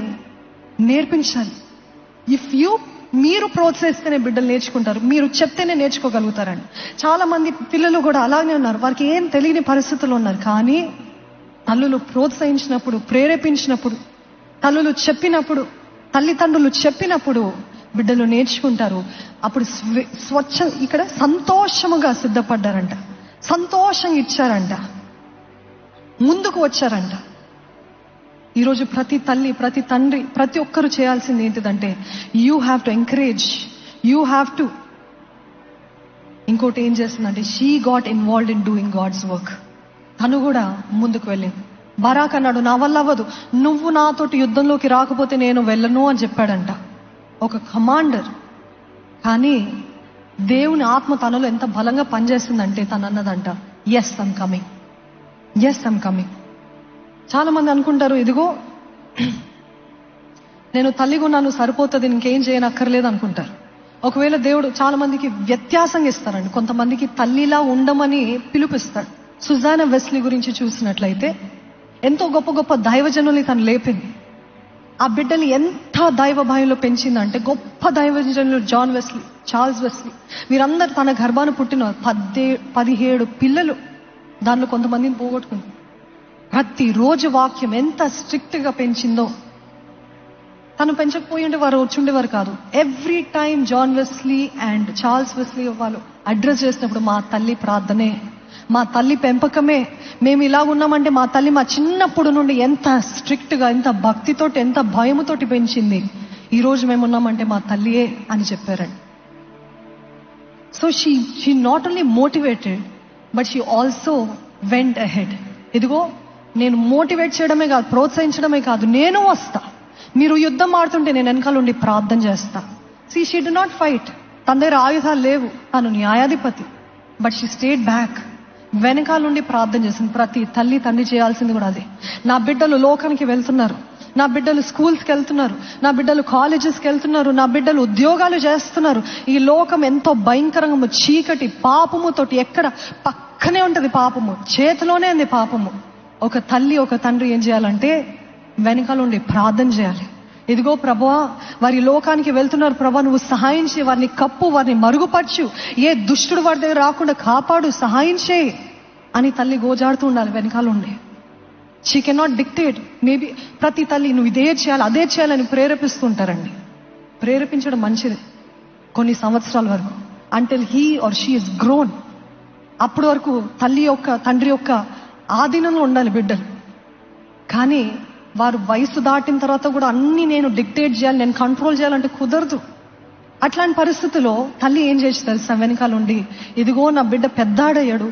[SPEAKER 1] నేర్పించాలి. మీరు ప్రోత్సహిస్తేనే బిడ్డలు నేర్చుకుంటారు, మీరు చెప్తేనే నేర్చుకోగలుగుతారండి. చాలా మంది పిల్లలు కూడా అలాగే ఉన్నారు, వారికి ఏం తెలియని పరిస్థితులు ఉన్నారు. కానీ తల్లులు ప్రోత్సహించినప్పుడు, ప్రేరేపించినప్పుడు, తల్లులు చెప్పినప్పుడు, తల్లిదండ్రులు చెప్పినప్పుడు బిడ్డలు నేర్చుకుంటారు. అప్పుడు ఇక్కడ సంతోషముగా సిద్ధపడ్డారంట, సంతోషంగా ఇచ్చారంట, ముందుకు వచ్చారంట. ఈరోజు ప్రతి తల్లి, ప్రతి తండ్రి, ప్రతి ఒక్కరు చేయాల్సింది ఏంటిదంటే you have to encourage, you have to. ఇంకోటి ఏం చేస్తుందంటే she got involved in doing God's work. తను కూడా ముందుకు వెళ్ళింది. బరాక్ అన్నాడు, నా వల్ల అవ్వదు, నువ్వు నాతోటి యుద్ధంలోకి రాకపోతే నేను వెళ్ళను అని చెప్పాడంట, ఒక కమాండర్. కానీ దేవుని ఆత్మ తనలో ఎంత బలంగా పనిచేస్తుందంటే తను అన్నదంట, ఎస్ ఐమ్ కమింగ్. చాలా మంది అనుకుంటారు, ఇదిగో నేను తల్లిగా ఉన్నాను సరిపోతుంది, ఇంకేం చేయనక్కర్లేదు అనుకుంటారు. ఒకవేళ దేవుడు చాలా మందికి వ్యత్యాసంగా ఇస్తారండి. కొంతమందికి తల్లిలా ఉండమని పిలుపిస్తాడు. సుజానా వెస్లీ గురించి చూసినట్లయితే ఎంతో గొప్ప గొప్ప దైవజనుల్ని తను లేపింది. ఆ బిడ్డని ఎంత దైవ భయంలో పెంచిందంటే గొప్ప దైవజనులు జాన్ వెస్లీ, చార్ల్స్ వెస్లీ, వీరందరూ తన గర్భాన పుట్టిన 17 పిల్లలు, దానిలో కొంతమందిని పోగొట్టుకుంది. ప్రతిరోజు వాక్యం ఎంత స్ట్రిక్ట్ గా పెంచిందో. తను పెంచకపోయి ఉంటే వారు వచ్చుండేవారు కాదు. Every time John Wesley and Charles Wesley వాళ్ళు అడ్రస్ చేసినప్పుడు మా తల్లి ప్రార్థనే, మా తల్లి పెంపకమే, మేము ఇలా ఉన్నామంటే మా తల్లి మా చిన్నప్పుడు నుండి ఎంత స్ట్రిక్ట్ గా, ఎంత భక్తితోటి, ఎంత భయముతోటి పెంచింది. ఈ రోజు మేము ఉన్నామంటే మా తల్లియే అని చెప్పారండి. So she not only motivated, but she also went ahead. ఇదిగో నేను మోటివేట్ చేయడమే కాదు, ప్రోత్సహించడమే కాదు, నేను వస్తా. మీరు యుద్ధం ఆడుతుంటే నేను వెనకాల ఉండి ప్రార్థన చేస్తా. She did not fight. తన దగ్గర ఆయుధాలు లేవు, తను న్యాయాధిపతి. But she stayed back. వెనకాల నుండి ప్రార్థన చేసింది. ప్రతి తల్లి తండ్రి చేయాల్సింది కూడా అదే. నా బిడ్డలు లోకానికి వెళ్తున్నారు, నా బిడ్డలు స్కూల్స్కి వెళ్తున్నారు, నా బిడ్డలు కాలేజెస్కి వెళ్తున్నారు, నా బిడ్డలు ఉద్యోగాలు చేస్తున్నారు. ఈ లోకం ఎంతో భయంకరంగా చీకటి పాపముతోటి, ఎక్కడ పక్కనే ఉంటది పాపము, చేతిలోనే ఉంది పాపము. ఒక తల్లి ఒక తండ్రి ఏం చేయాలంటే వెనకాల ఉండి ప్రార్థన చేయాలి. ఇదిగో ప్రభువా, వారి లోకానికి వెళ్తున్నారు ప్రభా, నువ్వు సహాయం చేయి, వారిని కప్పు, వారిని మరుగుపరచు, ఏ దుష్టుడు వారి దగ్గర రాకుండా కాపాడు, సహాయం చేయి అని తల్లి గోజాడుతూ ఉండాలి వెనకాల ఉండి. She cannot dictate. మేబీ ప్రతి తల్లి నువ్వు ఇదే చేయాలి అదే చేయాలని ప్రేరేపిస్తూ ఉంటారండి. ప్రేరేపించడం మంచిది కొన్ని సంవత్సరాల వరకు, until he or she is grown. అప్పటి వరకు తల్లి యొక్క తండ్రి యొక్క ఆధీనంలో ఉండాలి బిడ్డలు. కానీ వారు వయసు దాటిన తర్వాత కూడా అన్ని నేను డిక్టేట్ చేయాలి, నేను కంట్రోల్ చేయాలంటే కుదరదు. అట్లాంటి పరిస్థితుల్లో తల్లి ఏం చేసి తెలుసా, వెనకాల ఉండి ఇదిగో నా బిడ్డ పెద్దవాడయ్యాడు,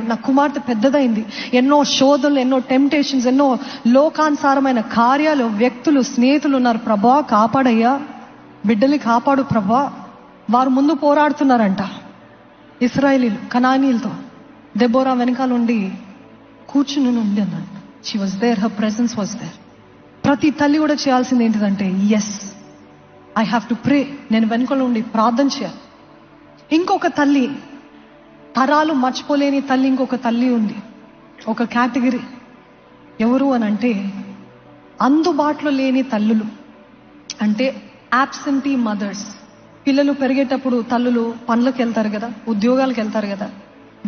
[SPEAKER 1] నా కుమార్తె పెద్దదైంది, ఎన్నో శోధనలు, ఎన్నో టెంప్టేషన్స్, ఎన్నో లోకానుసారమైన కార్యాలు, వ్యక్తులు, స్నేహితులు ఉన్నారు ప్రభా, కాపాడయ్యా, బిడ్డల్ని కాపాడు ప్రభా. వారు ముందు పోరాడుతున్నారంట ఇశ్రాయేలీలు కనానీయులతో. దెబోరా వెనకాల ఉండి కూర్చుని ఉంది అన్నాడు. She was there, her presence was there. ప్రతి తల్లి కూడా చేయాల్సింది ఏంటిదంటే, yes I have to pray, నేను వెనుకలో ఉండి ప్రార్థన చేయాలి. ఇంకొక తల్లి, తరాలు మర్చిపోలేని తల్లి, ఇంకొక తల్లి ఉంది, ఒక కేటగిరీ. ఎవరు అని అంటే అందుబాటులో లేని తల్లులు, అంటే యాబ్సెంటీ మదర్స్. పిల్లలు పెరిగేటప్పుడు తల్లులు పనులకు వెళ్తారు కదా, ఉద్యోగాలకు వెళ్తారు కదా,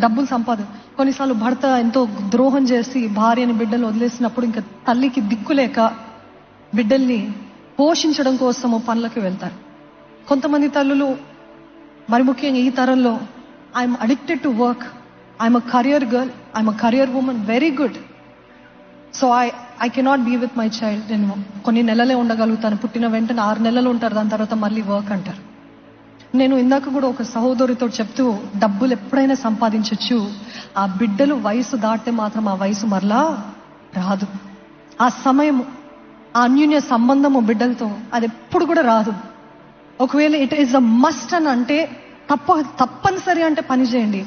[SPEAKER 1] డబ్బులు సంపాదన. కొన్నిసార్లు భర్త ఎంతో ద్రోహం చేసి భార్యని బిడ్డలు వదిలేసినప్పుడు ఇంకా తల్లికి దిక్కులేక బిడ్డల్ని పోషించడం కోసము పనులకు వెళ్తారు. కొంతమంది తల్లులు, మరి ముఖ్యంగా ఈ తరంలో, I'm addicted to work, I'm a career girl, I'm a career woman, very good, so I cannot be with my child. నేను కొన్ని నెలలే ఉండగలుగుతాను, పుట్టిన వెంటనే 6 నెలలు ఉంటారు, దాని తర్వాత మళ్ళీ వర్క్ అంటారు. నేను ఇందాక కూడా ఒక సహోదరితో చెప్తూ, డబ్బులు ఎప్పుడైనా సంపాదించవచ్చు, ఆ బిడ్డలు వయసు దాటితే మాత్రం ఆ వయసు మరలా రాదు. ఆ సమయము, ఆ అన్యోన్య సంబంధము బిడ్డలతో అది ఎప్పుడు కూడా రాదు. ఒకవేళ ఇట్ ఈస్ అ మస్ట్ అని అంటే తప్పనిసరి అంటే పని చేయండి.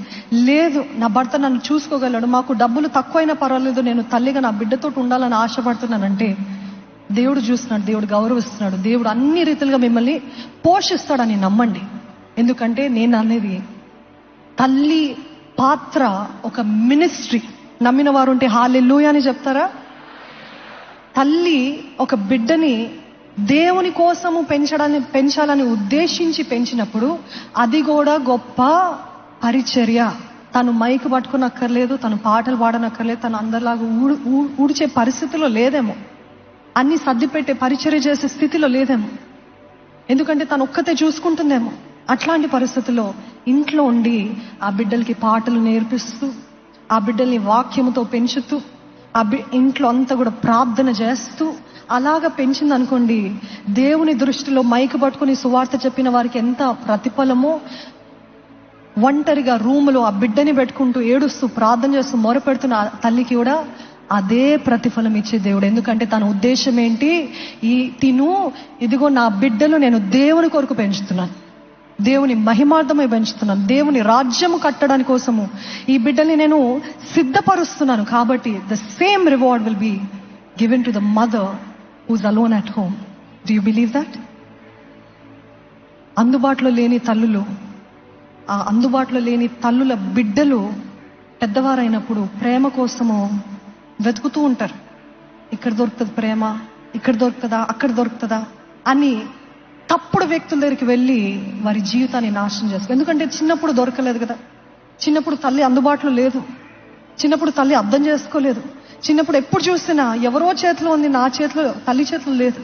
[SPEAKER 1] లేదు, నా భర్త నన్ను చూసుకోగలడు, మాకు డబ్బులు తక్కువైనా పర్వాలేదు, నేను తల్లిగా నా బిడ్డతో ఉండాలని ఆశపడుతున్నానంటే దేవుడు చూస్తున్నాడు, దేవుడు గౌరవిస్తున్నాడు, దేవుడు అన్ని రీతిలుగా మిమ్మల్ని పోషిస్తాడని నమ్మండి. ఎందుకంటే నేను అనేది తల్లి పాత్ర ఒక మినిస్ట్రీ. నమ్మిన వారు ఉంటే హల్లెలూయా అని చెప్తారా? తల్లి ఒక బిడ్డని దేవుని కోసము పెంచాలని ఉద్దేశించి పెంచినప్పుడు అది కూడా గొప్ప పరిచర్య. తను మైక్ పట్టుకునక్కర్లేదు, తను పాటలు పాడనక్కర్లేదు, తను అందరిలాగా ఊడ్చే పరిస్థితిలో లేదేమో, అన్ని సర్ది పెట్టే పరిచర్య చేసే స్థితిలో లేదేమో, ఎందుకంటే తను ఒక్కతే చూసుకుంటుందేమో. అట్లాంటి పరిస్థితుల్లో ఇంట్లో ఉండి ఆ బిడ్డలకి పాటలు నేర్పిస్తూ, ఆ బిడ్డల్ని వాక్యముతో పెంచుతూ, ఇంట్లో అంతా కూడా ప్రార్థన చేస్తూ అలాగా పెంచింది అనుకోండి, దేవుని దృష్టిలో మైక్ పట్టుకుని సువార్త చెప్పిన వారికి ఎంత ప్రతిఫలమో, ఒంటరిగా రూములో ఆ బిడ్డని పెట్టుకుంటూ ఏడుస్తూ ప్రార్థన చేస్తూ మొరపెడుతున్న తల్లికి కూడా అదే ప్రతిఫలం ఇచ్చే దేవుడు. ఎందుకంటే తన ఉద్దేశం ఏంటి, ఇదిగో నా బిడ్డలు నేను దేవుని కొరకు పెంచుతున్నాను, దేవుని మహిమార్థమై పెంచుతున్నాను, దేవుని రాజ్యము కట్టడానికి కోసము ఈ బిడ్డల్ని నేను సిద్ధపరుస్తున్నాను. కాబట్టి the same reward will be given to the mother who's alone at home. Do you believe that? అందుబాటులో లేని తల్లులు, ఆ అందుబాటులో లేని తల్లుల బిడ్డలు పెద్దవారైనప్పుడు ప్రేమ కోసము వెతుకుతూ ఉంటారు. ఇక్కడ దొరుకుతుంది ప్రేమ, ఇక్కడ దొరుకుతుందా, అక్కడ దొరుకుతుందా అని తప్పుడు వ్యక్తుల దగ్గరికి వెళ్ళి వారి జీవితాన్ని నాశనం చేస్తారు. ఎందుకంటే చిన్నప్పుడు దొరకలేదు కదా, చిన్నప్పుడు తల్లి అందుబాటులో లేదు, చిన్నప్పుడు తల్లి అర్థం చేసుకోలేదు, చిన్నప్పుడు ఎప్పుడు చూసినా ఎవరో చేతిలో ఉంది, నా చేతిలో, తల్లి చేతిలో లేదు.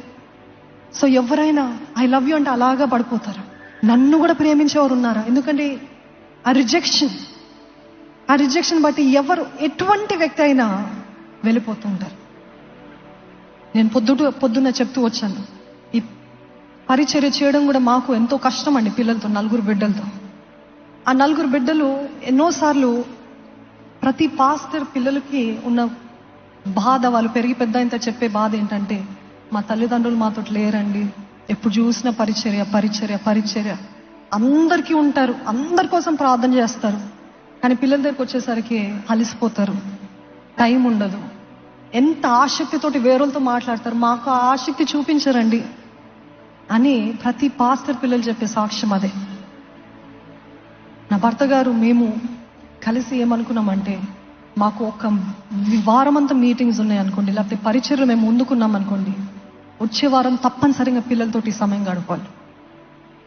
[SPEAKER 1] సో ఎవరైనా ఐ లవ్ యూ అంటే అలాగా పడిపోతారు. నన్ను కూడా ప్రేమించేవారు ఉన్నారా? ఎందుకంటే ఆ రిజెక్షన్ బట్టి ఎటువంటి వ్యక్తి అయినా వెళ్ళిపోతూ ఉంటారు. నేను పొద్దున్న చెప్తూ వచ్చాను, ఈ పరిచర్య చేయడం కూడా మాకు ఎంతో కష్టం అండి. పిల్లలతో, 4 బిడ్డలతో ఆ 4 బిడ్డలు ఎన్నోసార్లు ప్రతి పాస్టర్ పిల్లలకి ఉన్న బాధ, వాళ్ళు పెరిగి పెద్ద ఇంత చెప్పే బాధ ఏంటంటే, మా తల్లిదండ్రులు మాతో లేరండి, ఎప్పుడు చూసినా పరిచర్య పరిచర్య పరిచర్య. అందరికీ ఉంటారు, అందరి కోసం ప్రార్థన చేస్తారు, కానీ పిల్లల దగ్గరికి వచ్చేసరికి అలసిపోతారు, టైం ఉండదు. ఎంత ఆసక్తితోటి వేరేలతో మాట్లాడతారు, మాకు ఆ ఆసక్తి చూపించరండి అని ప్రతి పాస్టర్ పిల్లలు చెప్పే సాక్ష్యం అదే. నా భర్త గారు మేము కలిసి ఏమనుకున్నామంటే, మాకు ఒక వారం అంతా మీటింగ్స్ ఉన్నాయి అనుకోండి, లేకపోతే పరిచర్లు మేము ముందుకున్నాం అనుకోండి, వచ్చే వారం తప్పనిసరిగా పిల్లలతోటి సమయం గడపాలి.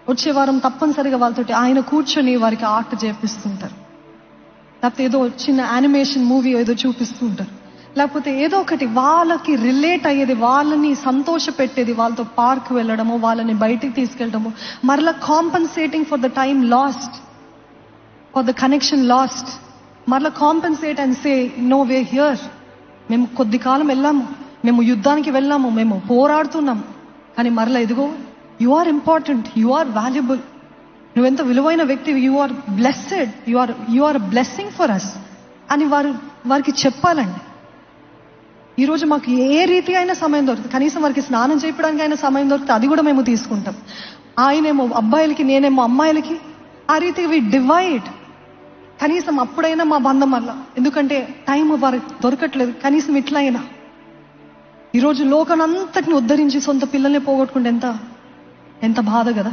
[SPEAKER 1] వచ్చే వారం తప్పనిసరిగా వాళ్ళతోటి ఆయన కూర్చొని వారికి ఆర్ట్ చేపిస్తుంటారు, లేకపోతే ఏదో చిన్న యానిమేషన్ మూవీ ఏదో చూపిస్తూ ఉంటారు, లేకపోతే ఏదో ఒకటి వాళ్ళకి రిలేట్ అయ్యేది, వాళ్ళని సంతోష పెట్టేది, వాళ్ళతో పార్క్ వెళ్ళడము, వాళ్ళని బయటికి తీసుకెళ్ళడము, మరలా compensating for the time lost, for the connection lost, మరలా compensate and say no way here. మేము కొద్ది కాలం వెళ్ళాము, మేము యుద్ధానికి వెళ్ళాము, మేము పోరాడుతున్నాం, కానీ మరలా ఎదుగో you are important, you are valuable, నువ్వెంత విలువైన వ్యక్తి, you are blessed, you are blessing for us అని వారికి చెప్పాలండి. ఈరోజు మాకు ఏ రీతి అయినా సమయం దొరుకుతుంది, కనీసం వారికి స్నానం చేయడానికి అయినా సమయం దొరికితే అది కూడా మేము తీసుకుంటాం. ఆయనేమో అబ్బాయిలకి, నేనేమో అమ్మాయిలకి, ఆ రీతికి వి డివైడ్. కనీసం అప్పుడైనా మా బంధం వల్ల, ఎందుకంటే టైం వారికి దొరకట్లేదు, కనీసం ఇట్లా అయినా. ఈరోజు లోకనంతటిని ఉద్ధరించి సొంత పిల్లల్ని పోగొట్టుకుంటే ఎంత బాధ కదా.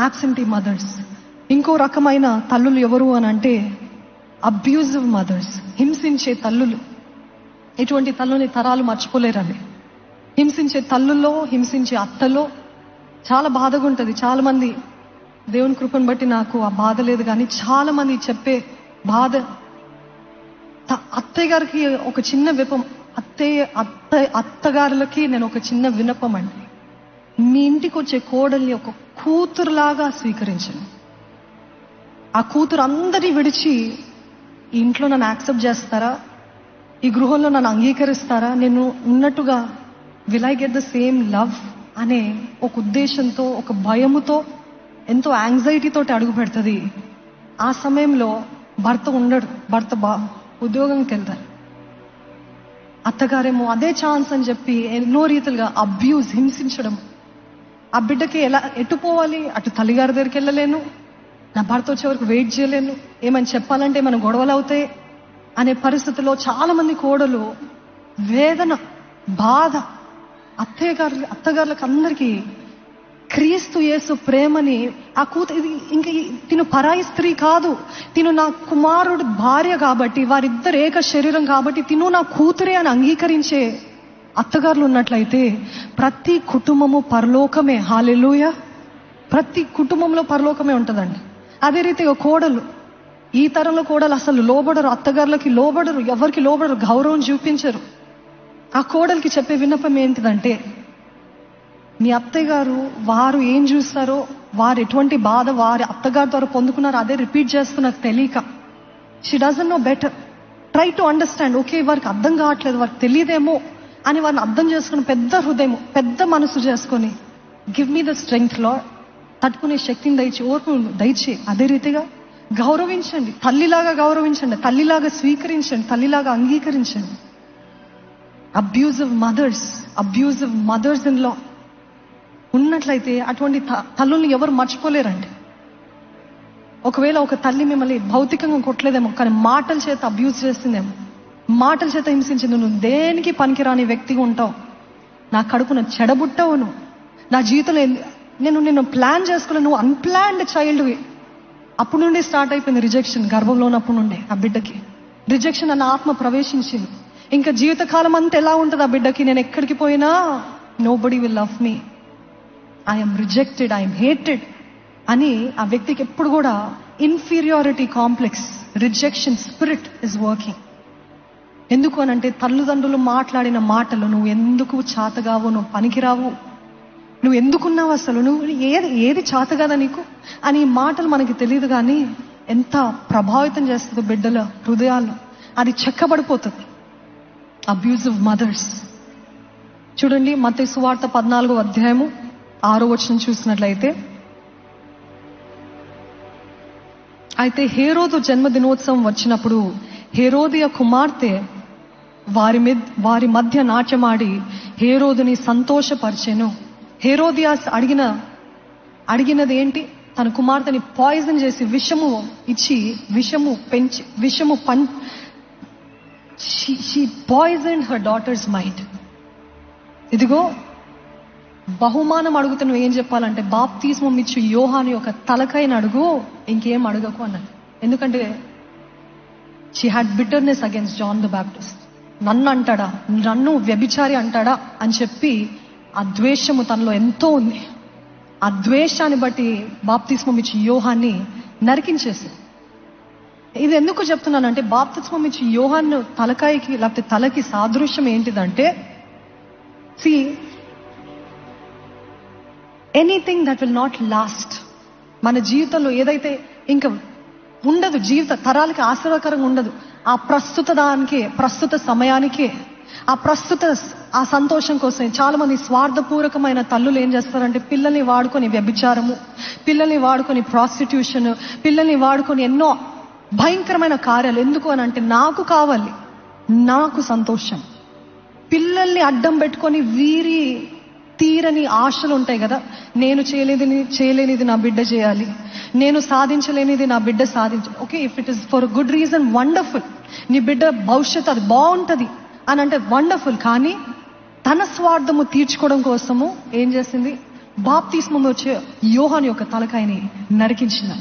[SPEAKER 1] Absentee mothers. ఇంకో రకమైన తల్లులు ఎవరు అని అంటే అబ్యూజివ్ మదర్స్, హింసించే తల్లులు. ఇటువంటి తల్లుని తరాలు మర్చిపోలేరండి. హింసించే తల్లుల్లో, హింసించే అత్తలో చాలా బాధగా ఉంటుంది. చాలా మంది, దేవుని కృపను బట్టి నాకు ఆ బాధ లేదు, కానీ చాలా మంది చెప్పే బాధ. అత్తయ్య గారికి ఒక చిన్న విపం, అత్తగారులకి నేను ఒక చిన్న విన్నపం అండి, మీ ఇంటికి వచ్చే కోడల్ని ఒక కూతురులాగా స్వీకరించండి. ఆ కూతురు అందరినీ విడిచి ఈ ఇంట్లో నన్ను యాక్సెప్ట్ చేస్తారా, ఈ గృహంలో నన్ను అంగీకరిస్తారా, నేను ఉన్నట్టుగా will I get the same love అనే ఒక ఉద్దేశంతో, ఒక భయముతో, ఎంతో యాంగ్జైటీతోటి అడుగు పెడుతుంది. ఆ సమయంలో భర్త ఉండడు, భర్త ఉద్యోగంకి వెళ్తారు. అత్తగారేమో అదే ఛాన్స్ అని చెప్పి ఎన్నో రీతిలుగా అబ్యూజ్, హింసించడం. ఆ బిడ్డకి ఎటు పోవాలి, అటు తల్లిగారి దగ్గరికి వెళ్ళలేను, నా భర్త వచ్చే వరకు వెయిట్ చేయలేను, ఏమని చెప్పాలంటే మన గొడవలు అవుతాయి అనే పరిస్థితిలో చాలా మంది కోడలు వేదన, బాధ. అత్తగారులకు అందరికీ క్రీస్తు యేసు ప్రేమని, ఆ కూతురు ఇంక తిను పరాయి స్త్రీ కాదు, తిను నా కుమారుడు భార్య కాబట్టి, వారిద్దరు ఏక శరీరం కాబట్టి తిను నా కూతురే అని అంగీకరించే అత్తగారులు ఉన్నట్లయితే ప్రతి కుటుంబము పరలోకమే. హల్లెలూయా. ప్రతి కుటుంబంలో పరలోకమే ఉంటుందండి. అదే రీతిగా కోడలు, ఈ తరంలో కోడలు అసలు లోబడరు, అత్తగారులకి లోబడరు, ఎవరికి లోబడరు, గౌరవం చూపించరు. ఆ కోడలికి చెప్పే విన్నపం ఏంటిదంటే, మీ అత్తయ్య గారు వారు ఏం చూస్తారో, వారు ఎటువంటి బాధ వారి అత్తగారి ద్వారా పొందుకున్నారో అదే రిపీట్ చేస్తున్నారు తెలియక. She doesn't know better. Try to understand. Okay, వారికి అర్థం కావట్లేదు, వారికి తెలియదేమో అని వారిని అర్థం చేసుకుని, పెద్ద హృదయం, పెద్ద మనసు చేసుకొని, give me the strength lord, తట్టుకునే శక్తిని దయచి, ఓర్పు దయచి. అదే రీతిగా గౌరవించండి, తల్లిలాగా గౌరవించండి, తల్లిలాగా స్వీకరించండి, తల్లిలాగా అంగీకరించండి. అబ్యూజివ్ మదర్స్ ఇన్ లా ఉన్నట్లయితే అటువంటి తల్లుల్ని ఎవరు మర్చిపోలేరండి. ఒకవేళ ఒక తల్లి మిమ్మల్ని భౌతికంగా కొట్టలేదేమో, కానీ మాటల చేత అబ్యూజ్ చేసిందేమో, మాటల చేత హింసించింది. నువ్వు దేనికి పనికిరాని వ్యక్తిగా ఉంటావు, నా కడుపున చెడబుట్టావు, నువ్వు నా జీవితంలో నేను ప్లాన్ చేసుకోలేను, నువ్వు అన్ప్లాన్డ్ చైల్డ్వి. అప్పుడు నుండి స్టార్ట్ అయిపోయింది రిజెక్షన్. గర్భంలో ఉన్నప్పుడు నుండి ఆ బిడ్డకి రిజెక్షన్ అన్న ఆత్మ ప్రవేశించింది. ఇంకా జీవితకాలం అంతా ఎలా ఉంటుంది ఆ బిడ్డకి, నేను ఎక్కడికి పోయినా nobody will love me, I'm rejected, I'm hated అని ఆ వ్యక్తికి ఎప్పుడు కూడా inferiority complex, rejection spirit is working. ఎందుకు అనంటే తల్లిదండ్రులు మాట్లాడిన మాటలు, నువ్వు ఎందుకు చాతగావు, నువ్వు పనికిరావు, నువ్వు ఎందుకున్నావు, అసలు నువ్వు ఏది చాతగాదా నీకు అని ఈ మాటలు మనకి తెలియదు, కానీ ఎంత ప్రభావితం చేస్తుందో బిడ్డల హృదయాల్లో, అది చెక్కబడిపోతుంది. Abusive mothers. చూడండి, మత్తయి సువార్త 14వ అధ్యాయము 6వ వచనం చూసినట్లయితే, అయితే హేరోదు జన్మదినోత్సవం వచ్చినప్పుడు హేరోదియ కుమార్తె వారి మధ్య నాట్యమాడి హేరోదుని సంతోషపరిచెను. హేరోదియాస్ అడిగినది ఏంటి? తన కుమార్తెని పాయిజన్ చేసి విషము ఇచ్చి she poisoned her daughter's mind. ఇదిగో బహుమానం అడుగుతూ నువ్వు ఏం చెప్పాలంటే బాప్తిస్మం ఇచ్చి యోహాను యొక్క తలకాయని అడుగు, ఇంకేం అడగకు అన్నది. ఎందుకంటే she had bitterness against John the Baptist. నన్ను అంటాడా, నన్ను వ్యభిచారి అంటాడా అని చెప్పి ఆ ద్వేషము తనలో ఎంతో ఉంది. ఆ ద్వేషాన్ని బట్టి బాప్తిస్మం ఇచ్చి యోహాన్ని నరికించేసి. ఇది ఎందుకు చెప్తున్నానంటే బాప్తిస్మం ఇచ్చి యోహాను తలకాయకి లేకపోతే తలకి సాదృశ్యం ఏంటిదంటే, see anything that will not last. మన జీవితంలో ఏదైతే ఇంకా ఉండదు, జీవిత తరాలకి ఆశీర్వాదకరంగా ఉండదు, ఆ ప్రస్తుత సమయానికే ఆ సంతోషం కోసం చాలా మంది స్వార్థపూర్వకమైన తల్లులు ఏం చేస్తారంటే పిల్లల్ని వాడుకొని వ్యభిచారము, పిల్లల్ని వాడుకొని ప్రాస్టిట్యూషన్, పిల్లల్ని వాడుకొని ఎన్నో భయంకరమైన కార్యాలు. ఎందుకు అని అంటే నాకు కావాలి, నాకు సంతోషం. పిల్లల్ని అడ్డం పెట్టుకొని వీరి తీరని ఆశలు ఉంటాయి కదా, నేను చేయలేనిది నా బిడ్డ చేయాలి, నేను సాధించలేనిది నా బిడ్డ సాధించాలి. Okay, if it is for good reason wonderful, నీ బిడ్డ భవిష్యత్తు అది బాగుంటది అని అంటే వండర్ఫుల్. కానీ తన స్వార్థము తీర్చుకోవడం కోసము ఏం చేసింది? బాప్తిస్మం వచ్చే యోహాను యొక్క తలకాయని నరికించింది.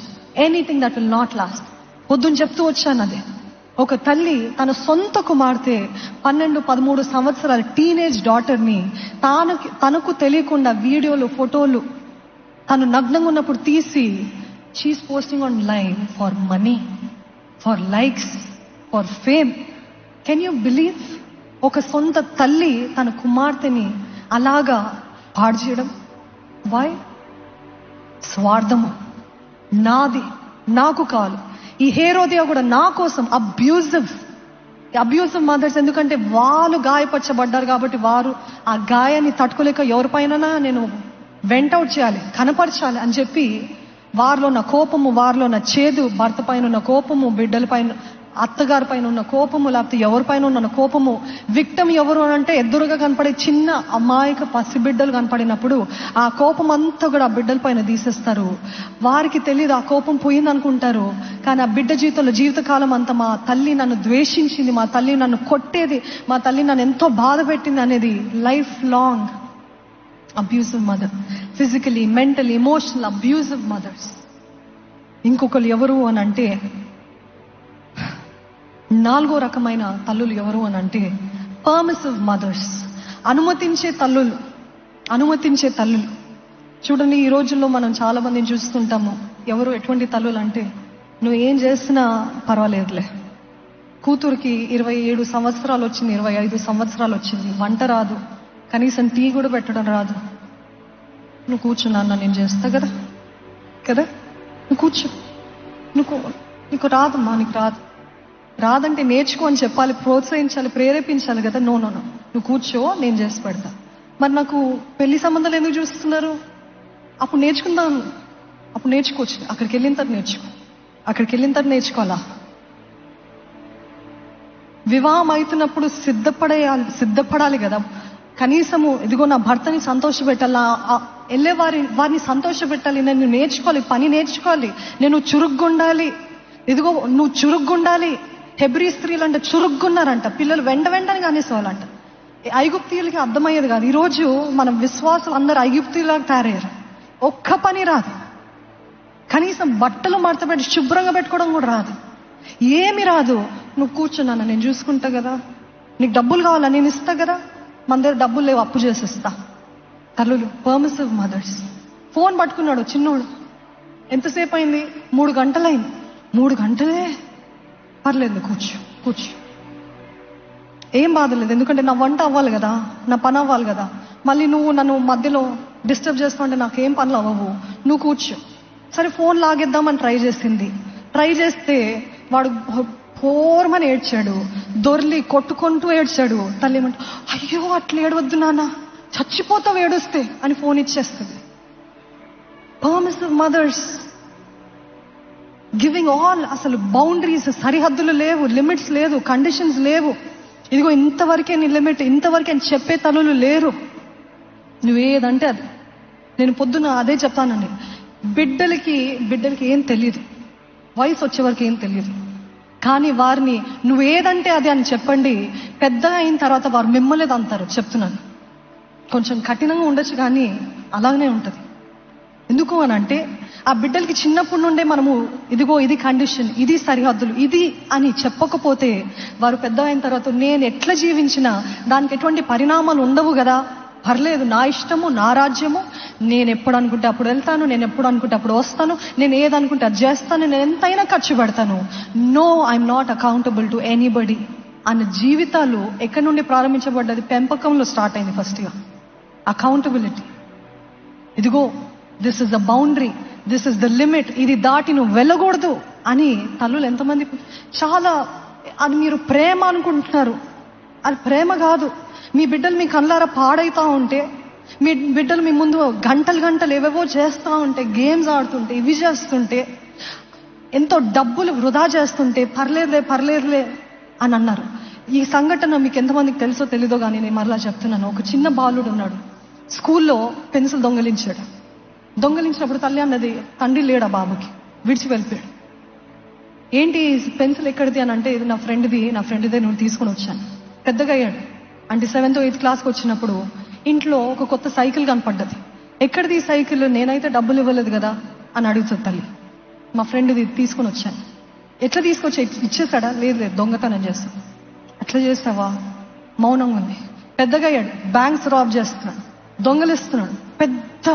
[SPEAKER 1] Anything that will not last. పొద్దున్న చెప్తూ వచ్చాను అదే. ఒక తల్లి తన సొంత కుమార్తె 12-13 సంవత్సరాల టీనేజ్ డాటర్ని తనకు తెలియకుండా వీడియోలు, ఫోటోలు తను నగ్నంగా ఉన్నప్పుడు తీసి she's posting online for money, for likes, for fame. Can you believe? ఒక సొంత తల్లి తన కుమార్తెని అలాగా పాడు చేయడం. వై? స్వార్థము, నాది, నాకు కావాలి. ఈ హేరోదియా కూడా నా కోసం అబ్యూజివ్ మదర్స్. ఎందుకంటే వాళ్ళు గాయపరచబడ్డారు కాబట్టి వారు ఆ గాయాన్ని తట్టుకోలేక ఎవరిపైన నేను వెంటౌట్ చేయాలి, కనపరచాలి అని చెప్పి వారిలో ఉన్న కోపము, వారిలో ఉన్న చేదు, భర్త పైన ఉన్న కోపము, బిడ్డల పైన, అత్తగారి పైన ఉన్న కోపము, లేకపోతే ఎవరిపైన ఉన్న కోపము. విక్టమ్ ఎవరు అంటే ఎదురుగా కనపడే చిన్న అమాయక పసిబిడ్డలు కనపడినప్పుడు ఆ కోపం అంతా కూడా ఆ బిడ్డల పైన తీసేస్తారు. వారికి తెలియదు ఆ కోపం పోయింది అనుకుంటారు. కానీ ఆ బిడ్డ జీవితకాలం అంతా మా తల్లి నన్ను ద్వేషించింది, మా తల్లి నన్ను కొట్టేది, మా తల్లి నన్ను ఎంతో బాధ పెట్టింది అనేది life long abusive mother. Physically, mentally, emotional abusive mothers. ఇంకొకరు ఎవరు అని అంటే, 4వ రకమైన తల్లులు ఎవరు అని అంటే పర్మిసివ్ మదర్స్. అనుమతించే తల్లులు. చూడండి, ఈ రోజుల్లో మనం చాలా మందిని చూస్తుంటాము. ఎవరు ఎటువంటి తల్లులు అంటే, నువ్వు ఏం చేసినా పర్వాలేదులే, కూతురికి 27 సంవత్సరాలు వచ్చింది, 25 సంవత్సరాలు వచ్చింది, వంట రాదు, కనీసం టీ కూడా పెట్టడం రాదు, నువ్వు కూర్చున్నా నేను చేస్తా కదా, నువ్వు కూర్చో, నీకు రాదమ్మా, నీకు రాదంటే నేర్చుకో అని చెప్పాలి, ప్రోత్సహించాలి, ప్రేరేపించాలి కదా. నో, నువ్వు కూర్చో, నేను చేసి పెడతా. మరి నాకు పెళ్లి సంబంధాలు ఎందుకు చూస్తున్నారు? అప్పుడు నేర్చుకుందాం, అప్పుడు నేర్చుకోవచ్చు. అక్కడికి వెళ్ళిన తర్వాత నేర్చుకోవాలా? వివాహం అవుతున్నప్పుడు సిద్ధపడాలి కదా. కనీసము ఇదిగో నా భర్తని సంతోషపెట్టాలా, వెళ్ళే వారిని సంతోషపెట్టాలి, నేను నేర్చుకోవాలి, పని నేర్చుకోవాలి, నేను చురుగ్గుండాలి. ఇదిగో నువ్వు చురుగ్గుండాలి. హెబ్రీ స్త్రీలు అంటే చురుగ్గున్నారంట, పిల్లలు వెంటనే కానేసేవాళ్ళంట. ఐగుప్తీయులకి అర్థమయ్యేది కాదు. ఈరోజు మన విశ్వాసులు అందరూ ఐగుప్తీయులాగా తయారయ్యారు. ఒక్క పని రాదు, కనీసం బట్టలు మడతపెట్టి శుభ్రంగా పెట్టుకోవడం కూడా రాదు, ఏమి రాదు. నువ్వు కూర్చున్నాను, నేను చూసుకుంటా కదా, నీకు డబ్బులు కావాలా, నేను ఇస్తా కదా, మన దగ్గర డబ్బులు లేవు, అప్పు చేసిస్తా. తల్లులు, పర్మిసివ్ మదర్స్. ఫోన్ పట్టుకున్నాడు చిన్నోడు, ఎంతసేపు అయింది? 3 గంటలైంది. 3 గంటలే, పర్లేదు, కూర్చో, ఏం బాధ లేదు. ఎందుకంటే నా వంట అవ్వాలి కదా, నా పని అవ్వాలి కదా. మళ్ళీ నువ్వు నన్ను మధ్యలో డిస్టర్బ్ చేస్తావు అంటే నాకేం పనులు అవ్వవు, నువ్వు కూర్చో. సరే, ఫోన్ లాగేద్దామని ట్రై చేస్తే వాడు పోర్మని ఏడ్చాడు, దొర్లి కొట్టుకుంటూ ఏడ్చాడు. తల్లి ఏమంటే, అయ్యో అట్లా ఏడవద్దు నాన్న, చచ్చిపోతావు ఏడుస్తే అని ఫోన్ ఇచ్చేస్తుంది. Permissive mothers. గివింగ్ ఆల్, అసలు బౌండరీస్, సరిహద్దులు లేవు, లిమిట్స్ లేదు, కండిషన్స్ లేవు. ఇదిగో ఇంతవరకే నీ లిమిట్, ఇంతవరకే అని చెప్పే తల్లులు లేరు. నువ్వేదంటే అది. నేను పొద్దున అదే చెప్తానండి, బిడ్డలకి ఏం తెలియదు, వయసు వచ్చే వరకు ఏం తెలియదు. కానీ వారిని నువ్వేదంటే అది అని చెప్పండి, పెద్దగా అయిన తర్వాత వారు మిమ్మల్ని అంటారు. చెప్తున్నాను, కొంచెం కఠినంగా ఉండొచ్చు కానీ అలాగనే ఉంటుంది. ఎందుకు అని అంటే ఆ బిడ్డలకి చిన్నప్పటి నుండే మనము ఇదిగో ఇది కండిషన్, ఇది సరిహద్దులు, ఇది అని చెప్పకపోతే వారు పెద్ద అయిన తర్వాత నేను ఎట్లా జీవించినా దానికి ఎటువంటి పరిణామాలు ఉండవు కదా, పర్లేదు, నా ఇష్టము, నా రాజ్యము, నేను ఎప్పుడు అనుకుంటే అప్పుడు వెళ్తాను, నేను ఎప్పుడు అనుకుంటే అప్పుడు వస్తాను, నేను ఏదనుకుంటే అది చేస్తాను, నేను ఎంతైనా ఖర్చు పెడతాను, no I'm not accountable to anybody అన్న జీవితాలు ఎక్కడి నుండి ప్రారంభించబడ్డది? పెంపకంలో స్టార్ట్ అయింది ఫస్ట్గా. అకౌంటబిలిటీ. ఇదిగో this is the boundary, this is the limit, ఇది దాటి నువ్వు వెళ్ళకూడదు అని తల్లులు ఎంతమంది చాలా, అది మీరు ప్రేమ అనుకుంటున్నారు, అది ప్రేమ కాదు. మీ బిడ్డలు మీ కళ్ళారా పాడైతా ఉంటే, మీ బిడ్డలు మీ ముందు గంటలు ఏవేవో చేస్తూ ఉంటే, గేమ్స్ ఆడుతుంటే, ఇవి చేస్తుంటే, ఎంతో డబ్బులు వృధా చేస్తుంటే పర్లేదులే అని అన్నారు. ఈ సంఘటన మీకు ఎంతమందికి తెలుసో తెలీదో కానీ నేను మరలా చెప్తున్నాను. ఒక చిన్న బాలుడు ఉన్నాడు, స్కూల్లో పెన్సిల్ దొంగలించినప్పుడు తల్లి అన్నది, తండ్రి లేడా బాబుకి, విడిచి వెళ్ళిపోయాడు. ఏంటి పెన్సిల్ ఎక్కడిది అని అంటే, ఇది నా ఫ్రెండ్దే, నువ్వు తీసుకొని వచ్చాను. పెద్దగా అయ్యాడు అంటే 7th or 8th క్లాస్కి వచ్చినప్పుడు ఇంట్లో ఒక కొత్త సైకిల్ కనపడ్డది. ఎక్కడిది ఈ సైకిల్, నేనైతే డబ్బులు ఇవ్వలేదు కదా అని అడుగుతుంది తల్లి. మా ఫ్రెండ్ది తీసుకొని వచ్చాను. ఎట్లా తీసుకొచ్చి ఇచ్చేసాడా? లేదు, దొంగతనం చేస్తాను. అట్లా చేస్తావా? మౌనంగా ఉంది. పెద్దగా అయ్యాడు, బ్యాంక్స్ రాబ్ చేస్తున్నాడు, దొంగలిస్తున్నాడు, పెద్ద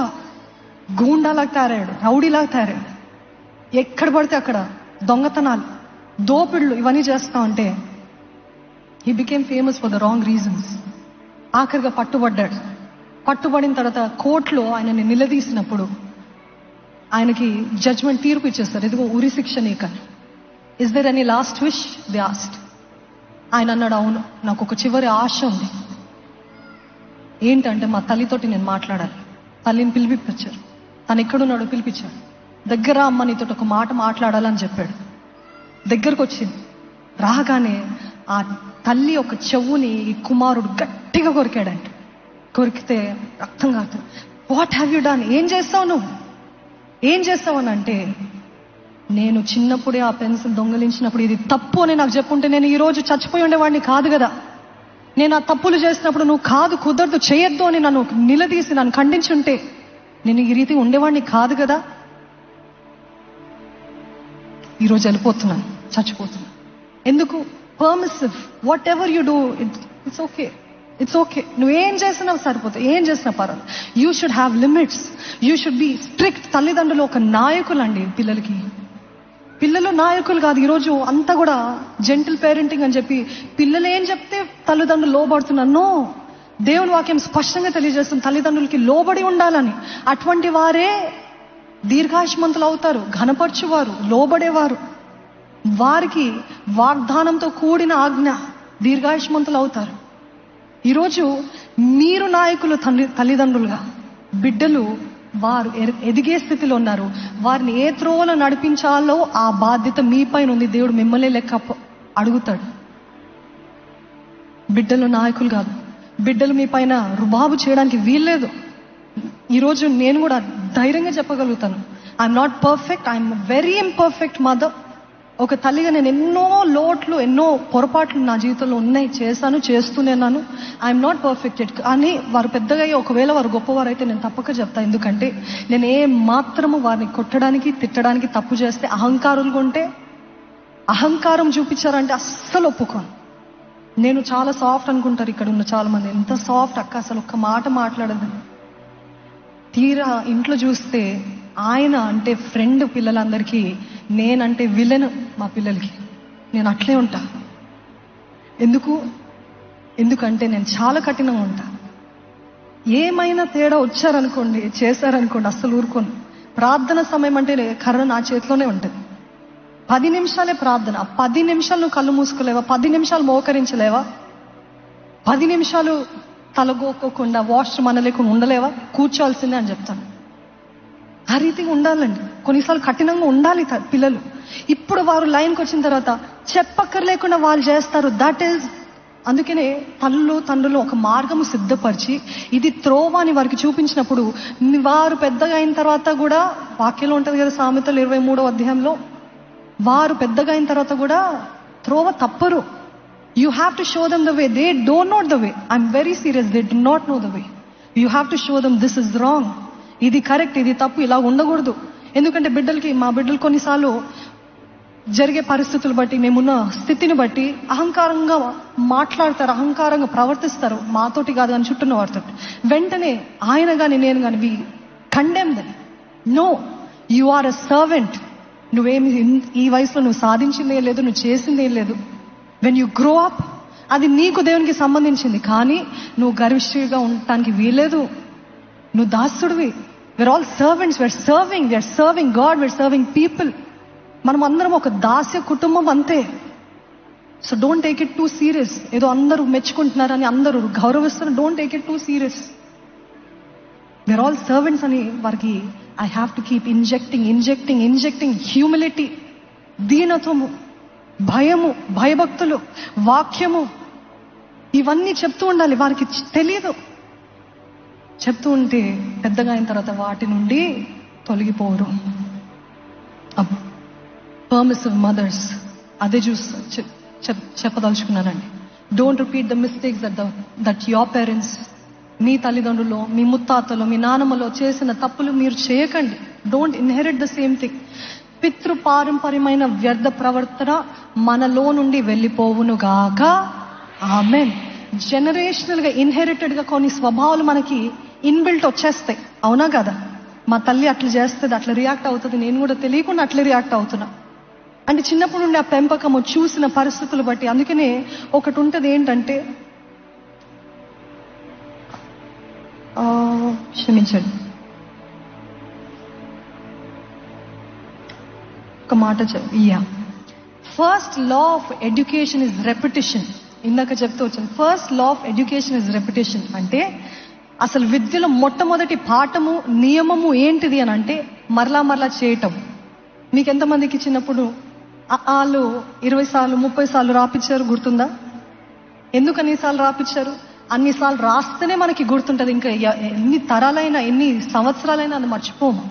[SPEAKER 1] గూండాలాగా తయారయ్యాడు, రౌడీలాగా తయారయ్యాడు. ఎక్కడ పడితే అక్కడ దొంగతనాలు, దోపిళ్ళు, ఇవన్నీ చేస్తా ఉంటే he became famous for the wrong reasons. ఆఖరిగా పట్టుబడిన తర్వాత కోర్టులో ఆయనని నిలదీసినప్పుడు ఆయనకి జడ్జ్మెంట్ తీర్పు ఇచ్చేస్తారు, ఇదిగో ఉరి శిక్ష నీకని. Is there any last wish they asked. ఆయన అన్నాడు, అవును, నాకు ఒక చివరి ఆశ ఉంది. ఏంటంటే మా తల్లితోటి నేను మాట్లాడాలి. తల్లిని పిలిపించారు. తను ఎక్కడున్నాడో పిలిపించాడు. దగ్గర అమ్మ నీతోటి ఒక మాట మాట్లాడాలని చెప్పాడు. దగ్గరకు వచ్చింది. రాగానే ఆ తల్లి ఒక చెవుని ఈ కుమారుడు గట్టిగా కొరికాడంట. కొరికితే రక్తం కాదు. What have you done? ఏం చేస్తావు అని అంటే, నేను చిన్నప్పుడే ఆ పెన్సిల్ దొంగలించినప్పుడు ఇది తప్పు అని నాకు చెప్పుంటే నేను ఈ రోజు చచ్చిపోయి ఉండేవాడిని కాదు కదా. నేను ఆ తప్పులు చేసినప్పుడు నువ్వు కాదు, కుదరదు, చేయొద్దు అని నన్ను నిలదీసి నన్ను ఖండించుంటే నేను ఈ రీతి ఉండేవాడిని కాదు కదా. ఈరోజు వెళ్ళిపోతున్నాను, చచ్చిపోతున్నాను. ఎందుకు? Permissive. What ever you do, it's okay. నువ్వేం చేసినా సరిపోతుంది, ఏం చేసినా పర్వాలేదు. You should have limits, you should be strict. తల్లిదండ్రులు ఒక నాయకులు అండి పిల్లలకి. పిల్లలు నాయకులు కాదు. ఈరోజు అంతా కూడా జెంటిల్ పేరెంటింగ్ అని చెప్పి పిల్లలు ఏం చెప్తే తల్లిదండ్రులు లోబడుతున్నారు. నో, దేవుని వాక్యం స్పష్టంగా తెలియజేస్తుంది తల్లిదండ్రులకి లోబడి ఉండాలని. అటువంటి వారే దీర్ఘాయుష్మంతులు అవుతారు, ఘనపరచువారు, లోబడేవారు. వారికి వాగ్దానంతో కూడిన ఆజ్ఞ, దీర్ఘాయుష్మంతులు అవుతారు. ఈరోజు మీరు నాయకులు, తల్లిదండ్రులుగా. బిడ్డలు వారు ఎదిగే స్థితిలో ఉన్నారు. వారిని ఏ త్రోవలో నడిపించాలో ఆ బాధ్యత మీ పైన ఉంది. దేవుడు మిమ్మల్ని లెక్క అడుగుతాడు. బిడ్డలు నాయకులు కాదు. బిడ్డలు మీ పైన రుబాబు చేయడానికి వీల్లేదు. ఈరోజు నేను కూడా ధైర్యంగా చెప్పగలుగుతాను, I'm not perfect, I'm very imperfect mother. ఒక తల్లిగా నేను ఎన్నో లోట్లు, ఎన్నో పొరపాట్లు నా జీవితంలో ఉన్నాయి, చేస్తూనేన్నాను. I'm not perfect yet. కానీ వారు పెద్దగా ఒకవేళ వారు గొప్పవారు అయితే నేను తప్పక చెప్తాను. ఎందుకంటే నేను ఏ మాత్రము వారిని కొట్టడానికి, తిట్టడానికి, తప్పు చేస్తే అహంకారులుగా ఉంటే, అహంకారం చూపించారంటే అస్సలు ఒప్పుకోను. నేను చాలా సాఫ్ట్ అనుకుంటారు ఇక్కడ ఉన్న చాలా మంది. ఎంత సాఫ్ట్ అక్క, అసలు ఒక్క మాట మాట్లాడదని. తీరా ఇంట్లో చూస్తే ఆయన అంటే ఫ్రెండ్ పిల్లలందరికీ, నేనంటే విలన్ మా పిల్లలకి. నేను అట్లే ఉంటా. ఎందుకంటే నేను చాలా కఠినంగా ఉంటా. ఏమైనా తేడా వచ్చారనుకోండి, చేశారనుకోండి, అస్సలు ఊరుకోను. ప్రార్థన సమయం అంటే కర్ర నా చేతిలోనే ఉంటుంది. 10 నిమిషాలే ప్రార్థన. 10 నిమిషాలు నువ్వు కళ్ళు మూసుకోలేవా? 10 నిమిషాలు మోకరించలేవా? 10 నిమిషాలు తలగోకోకుండా వాష్రూమ్ అనలేకుండా ఉండలేవా? కూర్చోవాల్సిందే అని చెప్తాను. ఆ రీతిగా ఉండాలండి. కొన్నిసార్లు కఠినంగా ఉండాలి పిల్లలు. ఇప్పుడు వారు లైన్కి వచ్చిన తర్వాత చెప్పక్కర్లేకుండా వాళ్ళు చేస్తారు. దట్ ఈజ్, అందుకనే తండ్రులు ఒక మార్గము సిద్ధపరిచి ఇది త్రోవ అని వారికి చూపించినప్పుడు వారు పెద్దగా అయిన తర్వాత కూడా, వాక్యంలో ఉంటుంది కదా సామెతలు 23వ అధ్యాయంలో, వారు పెద్దగా అయిన తర్వాత కూడా త్రోవ తప్పరు. You have to show them the way. They don't know the way. I'm very serious. They do not know the way. You have to show them this is wrong, ఇది కరెక్ట్, ఇది తప్పు, ఇలా ఉండకూడదు. ఎందుకంటే మా బిడ్డలు కొన్నిసార్లు జరిగే పరిస్థితులు బట్టి, మేమున్న స్థితిని బట్టి అహంకారంగా మాట్లాడతారు, అహంకారంగా ప్రవర్తిస్తారు. మాతోటి కాదు అని చుట్టూన్న వారితో. వెంటనే ఆయన కానీ నేను కానీ we condemn them. No, you are a servant. నువ్వేమి ఈ వయసులో నువ్వు సాధించిందే లేదు, నువ్వు చేసిందేం లేదు. వెన్ యూ గ్రో అప్, అది నీకు దేవునికి సంబంధించింది. కానీ నువ్వు గర్విష్ఠిగా ఉండటానికి వీలేదు. నువ్వు దాసుడివి. we're all servants. we're serving God, we're serving people. మనం అందరం ఒక దాస్య కుటుంబం అంతే. So don't take it too serious. ఏదో అందరూ మెచ్చుకుంటున్నారని, అందరూ గౌరవిస్తున్నారు, don't take it too serious. we're all servants అని వారికి I have to keep injecting humility, దీనత్వము, భయము, భయభక్తులు, వాక్యము, ఇవన్నీ చెప్తూ ఉండాలి. వారికి తెలియదు. చెప్తూ ఉంటే పెద్దగా అయిన తర్వాత వాటి నుండి తొలగిపోరు. పర్మిసివ్ మదర్స్, అదే చెప్పదలుచుకున్నానండి. Don't repeat the mistakes that your parents, మీ తల్లిదండ్రులు, మీ ముత్తాతలు, మీ నానమ్మలో చేసిన తప్పులు మీరు చేయకండి. Don't inherit the same thing. పితృ పారంపర్యమైన వ్యర్థ ప్రవర్తన మనలో నుండి వెళ్ళిపోవును గాక. ఆమెన్. జనరేషనల్ గా ఇన్హెరిటెడ్ గా కొన్ని స్వభావాలు మనకి ఇన్బిల్ట్ వచ్చేస్తాయి. అవునా కదా? మా తల్లి అట్లా చేస్తుంది, అట్లా రియాక్ట్ అవుతుంది, నేను కూడా తెలియకుండా అట్లా రియాక్ట్ అవుతున్నా అంటే చిన్నప్పటి నుండి ఆ పెంపకము చూసిన పరిస్థితులు బట్టి. అందుకనే ఒకటి ఉంటుంది ఏంటంటే, క్షమించండి, ఒక మాట first law of education is repetition. ఇందాక చెప్తూ వచ్చాను, first law of education is repetition. అంటే అసలు విద్యలో మొట్టమొదటి పాఠము, నియమము ఏంటిది అని అంటే మరలా చేయటం. మీకెంతమందికి చిన్నప్పుడు వాళ్ళు 20 సార్లు 30 సార్లు రాపిచ్చారు, గుర్తుందా? ఎందుకు అన్నిసార్లు రాపిచ్చారు? అన్నిసార్లు రాస్తేనే మనకి గుర్తుంటది. ఇంకా ఎన్ని తరాలైనా, ఎన్ని సంవత్సరాలైనా అది మర్చిపోము.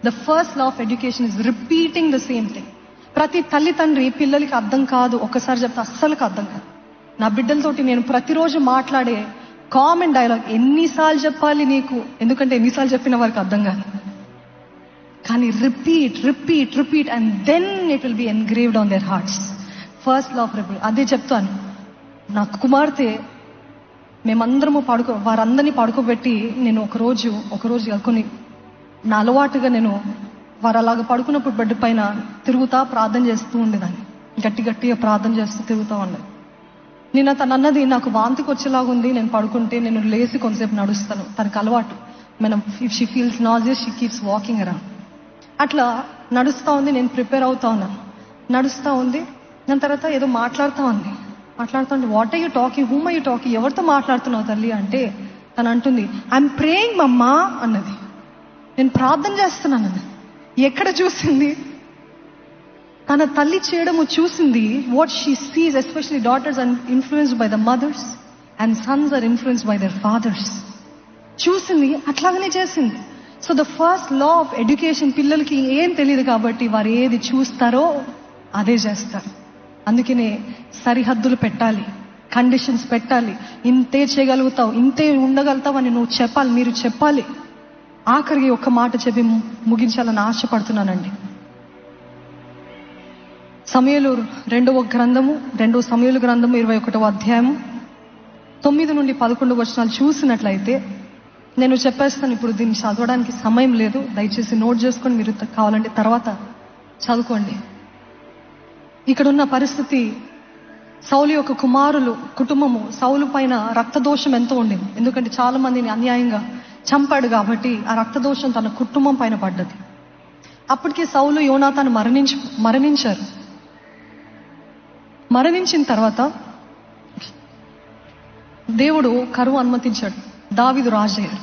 [SPEAKER 1] The first law of education is repeating the same thing. ప్రతి తల్లి తండ్రి పిల్లలకి అర్థం కాదు, ఒక్కసారి చెప్తే అస్సలుకి అర్థం కాదు. నా బిడ్డలతోటి నేను ప్రతిరోజు మాట్లాడే కామన్ డైలాగ్, ఎన్నిసార్లు చెప్పాలి నీకు, ఎందుకంటే ఎన్నిసార్లు చెప్పిన వారికి అర్థం కాదు. కానీ repeat and then it will be engraved on their hearts. First law of repeat. అదే చెప్తాను. నా కుమార్తె, మేమందరము వారందరినీ పడుకోబెట్టి, నేను ఒకరోజు కొన్ని నా అలవాటుగా నేను వారు అలాగ పడుకున్నప్పుడు బెడ్ పైన తిరుగుతా ప్రార్థన చేస్తూ ఉండేదాన్ని. గట్టిగా ప్రార్థన చేస్తూ తిరుగుతూ ఉండేది. నేను తను అన్నది, నాకు వాంతికి వచ్చేలాగుంది, నేను పడుకుంటే నేను లేచి కొంతసేపు నడుస్తాను. తనకు అలవాటు. If she feels nauseous she keeps walking around. అట్లా నడుస్తూ ఉంది. నేను ప్రిపేర్ అవుతా ఉన్నాను. నడుస్తూ ఉంది. దాని తర్వాత ఏదో మాట్లాడుతూ ఉంది. What are you talking, whom are you talking, ఎవరితో మాట్లాడుతున్నావు తల్లి అంటే, తను అంటుంది ఐఎమ్ ప్రేయింగ్ మమ్మా అన్నది. నేను ప్రార్థన చేస్తున్నాను. ఎక్కడ చూసింది? తన తల్లి చేయడము చూసింది. What she sees, especially daughters are influenced by the mothers and sons are influenced by their fathers. చూసింది, అట్లాగనే చేసింది. So the first law of education, పిల్లలకి ఏం తెలియదు కాబట్టి వారు ఏది చూస్తారో అదే చేస్తారు. అందుకనే సరిహద్దులు పెట్టాలి, కండిషన్స్ పెట్టాలి. ఇంతే చేయగలుగుతావు, ఇంతే ఉండగలుగుతావు అని నువ్వు చెప్పాలి, మీరు చెప్పాలి. ఆఖరికి ఒక్క మాట చెప్పి ముగించాలని ఆశపడుతున్నానండి. సమూయేలు 2వ గ్రంథము 21వ అధ్యాయము 9 నుండి 11 వచనాలు చూసినట్లయితే, నేను చెప్పేస్తాను, ఇప్పుడు దీన్ని చదవడానికి సమయం లేదు. దయచేసి నోట్ చేసుకొని మీరు కావాలంటే తర్వాత చదువుకోండి. ఇక్కడున్న పరిస్థితి, సౌలు యొక్క కుమారులు కుటుంబము, సౌలు పైన రక్తదోషం ఎంతో ఉండింది. ఎందుకంటే చాలా మందిని అన్యాయంగా చంపాడు కాబట్టి ఆ రక్తదోషం తన కుటుంబం పైన పడ్డది. అప్పటికే సౌలు యోనాతాను మరణించారు. మరణించిన తర్వాత దేవుడు కరువు అనుమతించాడు. దావీదు రాజయ్యాడు.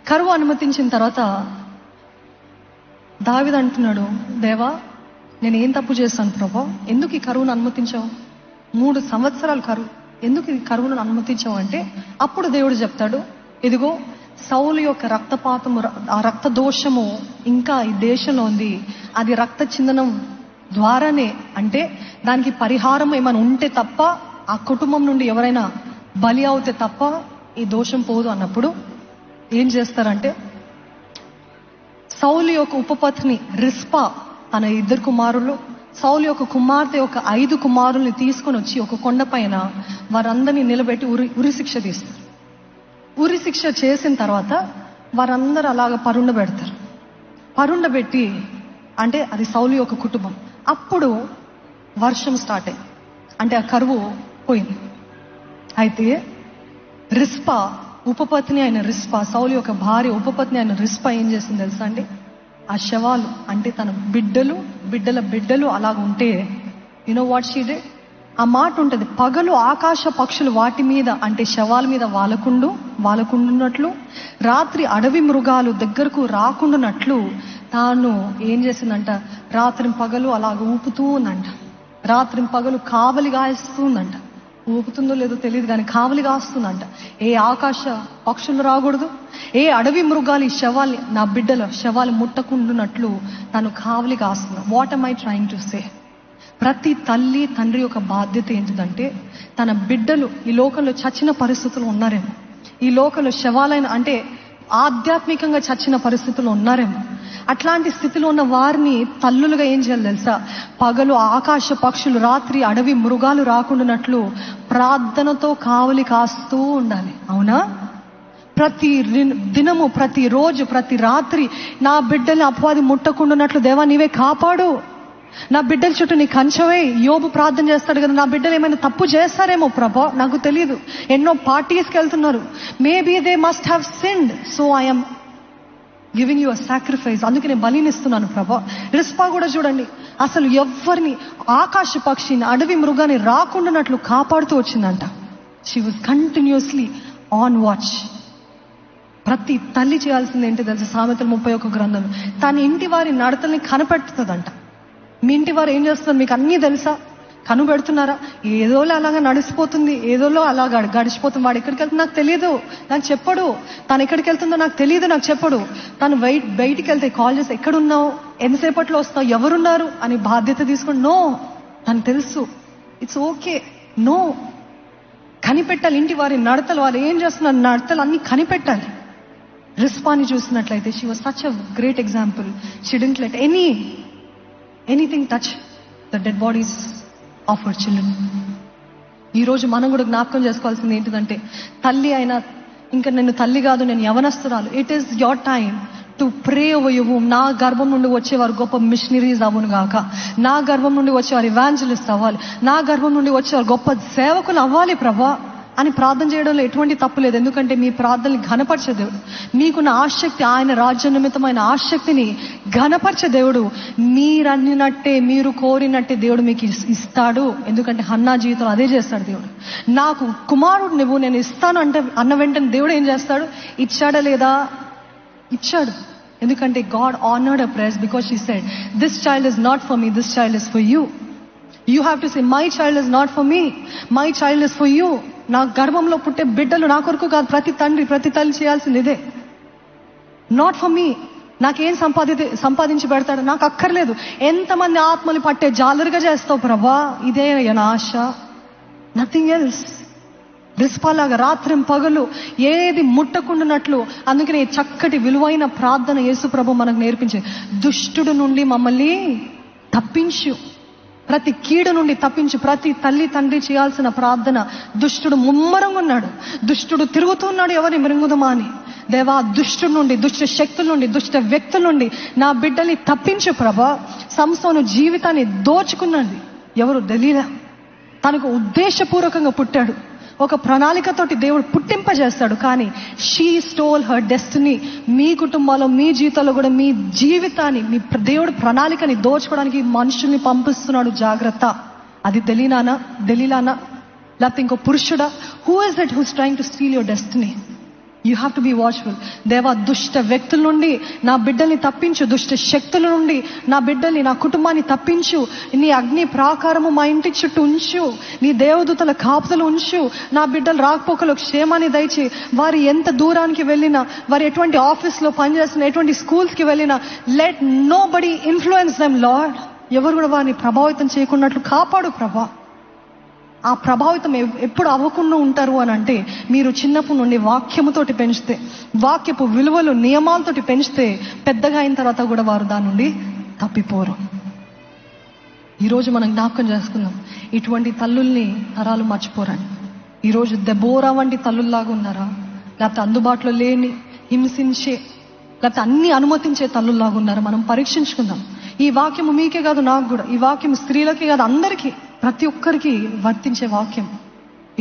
[SPEAKER 1] కరువు అనుమతించిన తర్వాత దావీదు అంటున్నాడు, దేవా నేను ఏం తప్పు చేశాను ప్రభా, ఎందుకు ఈ కరువును అనుమతించావు? 3 సంవత్సరాలు కరువు, ఎందుకు ఈ కరువును అనుమతించావు అంటే అప్పుడు దేవుడు చెప్తాడు, ఇదిగో సౌలు యొక్క రక్తపాతము, ఆ రక్త దోషము ఇంకా ఈ దేశంలో ఉంది. అది రక్త చిందనం ద్వారానే, అంటే దానికి పరిహారం ఏమైనా ఉంటే తప్ప, ఆ కుటుంబం నుండి ఎవరైనా బలి అవుతే తప్ప ఈ దోషం పోదు అన్నప్పుడు ఏం చేస్తారంటే, సౌలు యొక్క ఉపపత్ని రిస్పా తన 2 కుమారులు, సౌలు యొక్క కుమార్తె యొక్క 5 కుమారుల్ని తీసుకొని వచ్చి ఒక కొండ పైన వారందరినీ నిలబెట్టి ఉరి శిక్ష తీస్తారు. ఉరి శిక్ష చేసిన తర్వాత వారందరూ అలాగ పరుండబెడతారు. పరుండబెట్టి, అంటే అది సౌలు యొక్క కుటుంబం. అప్పుడు వర్షం స్టార్ట్ అయింది, అంటే ఆ కరువు పోయింది. అయితే రిస్పా ఉపపత్ని అయిన రిస్పా, సౌలు యొక్క భార్య ఉపపత్ని అయిన రిస్పా ఏం చేసింది తెలుసా అండి? ఆ శవాలు, అంటే తన బిడ్డల బిడ్డలు అలాగ ఉంటే, యునో వాట్ షీ డిడ్? ఆ మాట ఉంటుంది, పగలు ఆకాశ పక్షులు వాటి మీద, అంటే శవాల మీద వాలకుండున్నట్లు, రాత్రి అడవి మృగాలు దగ్గరకు రాకుండానట్లు తాను ఏం చేసిందంట, రాత్రి పగలు అలాగ ఊపుతూ ఉందంట. రాత్రి పగలు కావలి కాస్తుందంట. ఊపుతుందో లేదో తెలియదు కానీ కావలి కాస్తుందంట. ఏ ఆకాశ పక్షులు రాకూడదు, ఏ అడవి మృగాలు ఈ శవాల్ని, నా బిడ్డల శవాలు ముట్టకుండునట్లు తను కావలి కాస్తుంది. What am I trying to say? ప్రతి తల్లి తండ్రి యొక్క బాధ్యత ఏంటిదంటే, తన బిడ్డలు ఈ లోకంలో చచ్చిన పరిస్థితులు ఉన్నారేమో, ఈ లోకంలో శవాలైన, అంటే ఆధ్యాత్మికంగా చచ్చిన పరిస్థితులు ఉన్నారేమో, అట్లాంటి స్థితిలో ఉన్న వారిని తల్లులుగా ఏం చేయాలి తెలుసా? పగలు ఆకాశ పక్షులు, రాత్రి అడవి మృగాలు రాకుండానట్లు ప్రార్థనతో కావలి కాస్తూ ఉండాలి. అవునా? ప్రతి దినము, ప్రతి రోజు, ప్రతి రాత్రి నా బిడ్డల్ని అపవాది ముట్టకుండానట్లు దేవా నీవే కాపాడు, నా బిడ్డల చుట్టూ నీ కంచవే. యోబు ప్రార్థన చేస్తాడు కదా, నా బిడ్డలు ఏమైనా తప్పు చేస్తారేమో ప్రభా, నాకు తెలియదు. ఎన్నో పార్టీస్కి వెళ్తున్నారు, maybe they must have sinned, so I'm giving you a sacrifice, అందుకే నేను బలినిస్తున్నాను ప్రభా. రిస్పా కూడా చూడండి, అసలు ఎవరిని, ఆకాశ పక్షిని, అడవి మృగాన్ని రాకుండానట్లు కాపాడుతూ వచ్చిందంట. She was continuously on watch. ప్రతి తల్లి చేయాల్సింది ఏంటి తెలుసా? సామెతలు 31 గ్రంథంలో తన ఇంటి వారి నడతల్ని కనిపెడుతుందంట. మీ ఇంటి వారు ఏం చేస్తున్నారు మీకు అన్నీ తెలుసా? కనుపెడుతున్నారా? ఏదోలో అలాగా నడిచిపోతుంది, ఏదోలో అలా గడిచిపోతుంది. వాడు ఎక్కడికి వెళ్తుందో నాకు తెలియదు, నాకు చెప్పడు. తను ఎక్కడికి వెళ్తుందో నాకు తెలియదు, నాకు చెప్పడు. తను బయటికి వెళ్తే కాల్ చేసి ఎక్కడున్నావు, ఎంతసేపట్లో వస్తావు, ఎవరున్నారు అని బాధ్యత తీసుకుని, నో, తను తెలుసు, ఇట్స్ ఓకే, నో. కనిపెట్టాలి ఇంటి వారి నడతలు, వాళ్ళు ఏం చేస్తున్నారు నడతలు అన్ని కనిపెట్టాలి. రిస్పాని చూసినట్లయితే she was such a great example. She didn't let anything touch the dead bodies of our children. ఈరోజు మనం కూడా జ్ఞాపకం చేసుకోవాల్సింది ఏంటిదంటే, తల్లి అయినా, ఇంకా నేను తల్లి కాదు, నేను యవనస్తురాలు. It is your time to pray over your home. నా గర్భం నుండి వచ్చేవారు గొప్ప మిషనరీస్ అవ్వను గాక, నా గర్భం నుండి వచ్చేవారు ఇవాంజలిస్ట్ అవ్వాలి, నా గర్భం నుండి వచ్చేవారు గొప్ప సేవకులు అవ్వాలి ప్రభా అని ప్రార్థన చేయడంలో ఎటువంటి తప్పు లేదు. ఎందుకంటే మీ ప్రార్థనని ఘనపరిచే దేవుడు, మీకున్న ఆసక్తి, ఆయన రాజ్య నిమిత్తమైన ఆసక్తిని ఘనపరిచే దేవుడు. మీరన్నినట్టే, మీరు కోరినట్టే దేవుడు మీకు ఇస్తాడు. ఎందుకంటే హన్నా జీవితంలో అదే చేస్తాడు దేవుడు. నాకు కుమారుడు నువ్వు, నేను ఇస్తాను అంటే అన్న వెంటనే దేవుడు ఏం చేస్తాడు? ఇచ్చాడా లేదా? ఇచ్చాడు. ఎందుకంటే God honoured a prayers because she said, this child is not for me, this child is for you. You have to say, my child is not for me, my child is for you. నా గర్భంలో పుట్టే బిడ్డలు నా కొరకు కాదు. ప్రతి తండ్రి, ప్రతి తల్లి చేయాల్సింది ఇదే. Not for me. నాకేం సంపాదించి పెడతాడు, నాకు అక్కర్లేదు. ఎంతమంది ఆత్మని పట్టే జాలరుగా చేస్తావు ప్రభా, ఇదే నా ఆశ, నథింగ్ ఎల్స్. రిస్పాలాగా రాత్రి పగలు ఏది ముట్టకుండానట్లు. అందుకనే చక్కటి విలువైన ప్రార్థన యేసు ప్రభు మనకు నేర్పించే, దుష్టుడు నుండి మమ్మల్ని తప్పించు, ప్రతి కీడు నుండి తప్పించు. ప్రతి తల్లి తండ్రి చేయాల్సిన ప్రార్థన. దుష్టుడు ముమ్మరంగా ఉన్నాడు, దుష్టుడు తిరుగుతున్నాడు, ఎవరిని మృంగుదమా అని. దేవా, దుష్టుడి నుండి, దుష్ట శక్తుల నుండి, దుష్ట వ్యక్తుల నుండి నా బిడ్డల్ని తప్పించు ప్రభా. సంసోను జీవితాన్ని దోచుకున్నది ఎవరు? దలీలా. తనకు ఉద్దేశపూర్వకంగా పుట్టాడు, ఒక ప్రణాళికతోటి దేవుడు పుట్టింపజేస్తాడు. కానీ షీ స్టోల్ హర్ డెస్టినీ. మీ కుటుంబాల్లో, మీ జీవితాల్లో కూడా మీ జీవితాన్ని, మీ దేవుడు ప్రణాళికని దోచుకోవడానికి మనుషుల్ని పంపిస్తున్నాడు. జాగ్రత్త. అది దలీలానా, లేకపోతే ఇంకో పురుషుడా? Who is it who's trying to steal your destiny? You have to be watchful. దేవా, దుష్ట వ్యక్తుల నుండి నా బిడ్డల్ని తప్పించు, దుష్ట శక్తుల నుండి నా బిడ్డల్ని, నా కుటుంబాన్ని తప్పించు. నీ అగ్ని ప్రాకారము మా ఇంటి చుట్టూ ఉంచు, నీ దేవదూతల కాపుదలు ఉంచు. నా బిడ్డలు రాకపోకలు క్షేమాన్ని దయచి, వారు ఎంత దూరానికి వెళ్ళినా, వారు ఎటువంటి ఆఫీస్లో పనిచేస్తున్నా, ఎటువంటి స్కూల్స్కి వెళ్ళినా, let nobody influence them Lord. ఎవరు కూడా వారిని ప్రభావితం చేయకున్నట్లు కాపాడు ప్రభా. ఆ ప్రభావితం ఎప్పుడు అవ్వకుండా ఉంటారు అని అంటే, మీరు చిన్నప్పటి నుండి వాక్యముతోటి పెంచితే, వాక్యపు విలువలు నియమాలతోటి పెంచితే, పెద్దగా అయిన తర్వాత కూడా వారు దాని నుండి తప్పిపోరు. ఈరోజు మనం జ్ఞాపకం చేసుకుందాం, ఇటువంటి తల్లుల్ని తరాలు మర్చిపోరని. ఈరోజు దెబోరా వంటి తల్లుల్లాగా ఉన్నారా, లేకపోతే అందుబాటులో లేని, హింసించే, లేకపోతే అన్ని అనుమతించే తల్లుల్లాగా ఉన్నారా? మనం పరీక్షించుకుందాం. ఈ వాక్యము మీకే కాదు, నాకు కూడా. ఈ వాక్యం స్త్రీలకే కాదు, అందరికీ, ప్రతి ఒక్కరికి వర్తించే వాక్యం.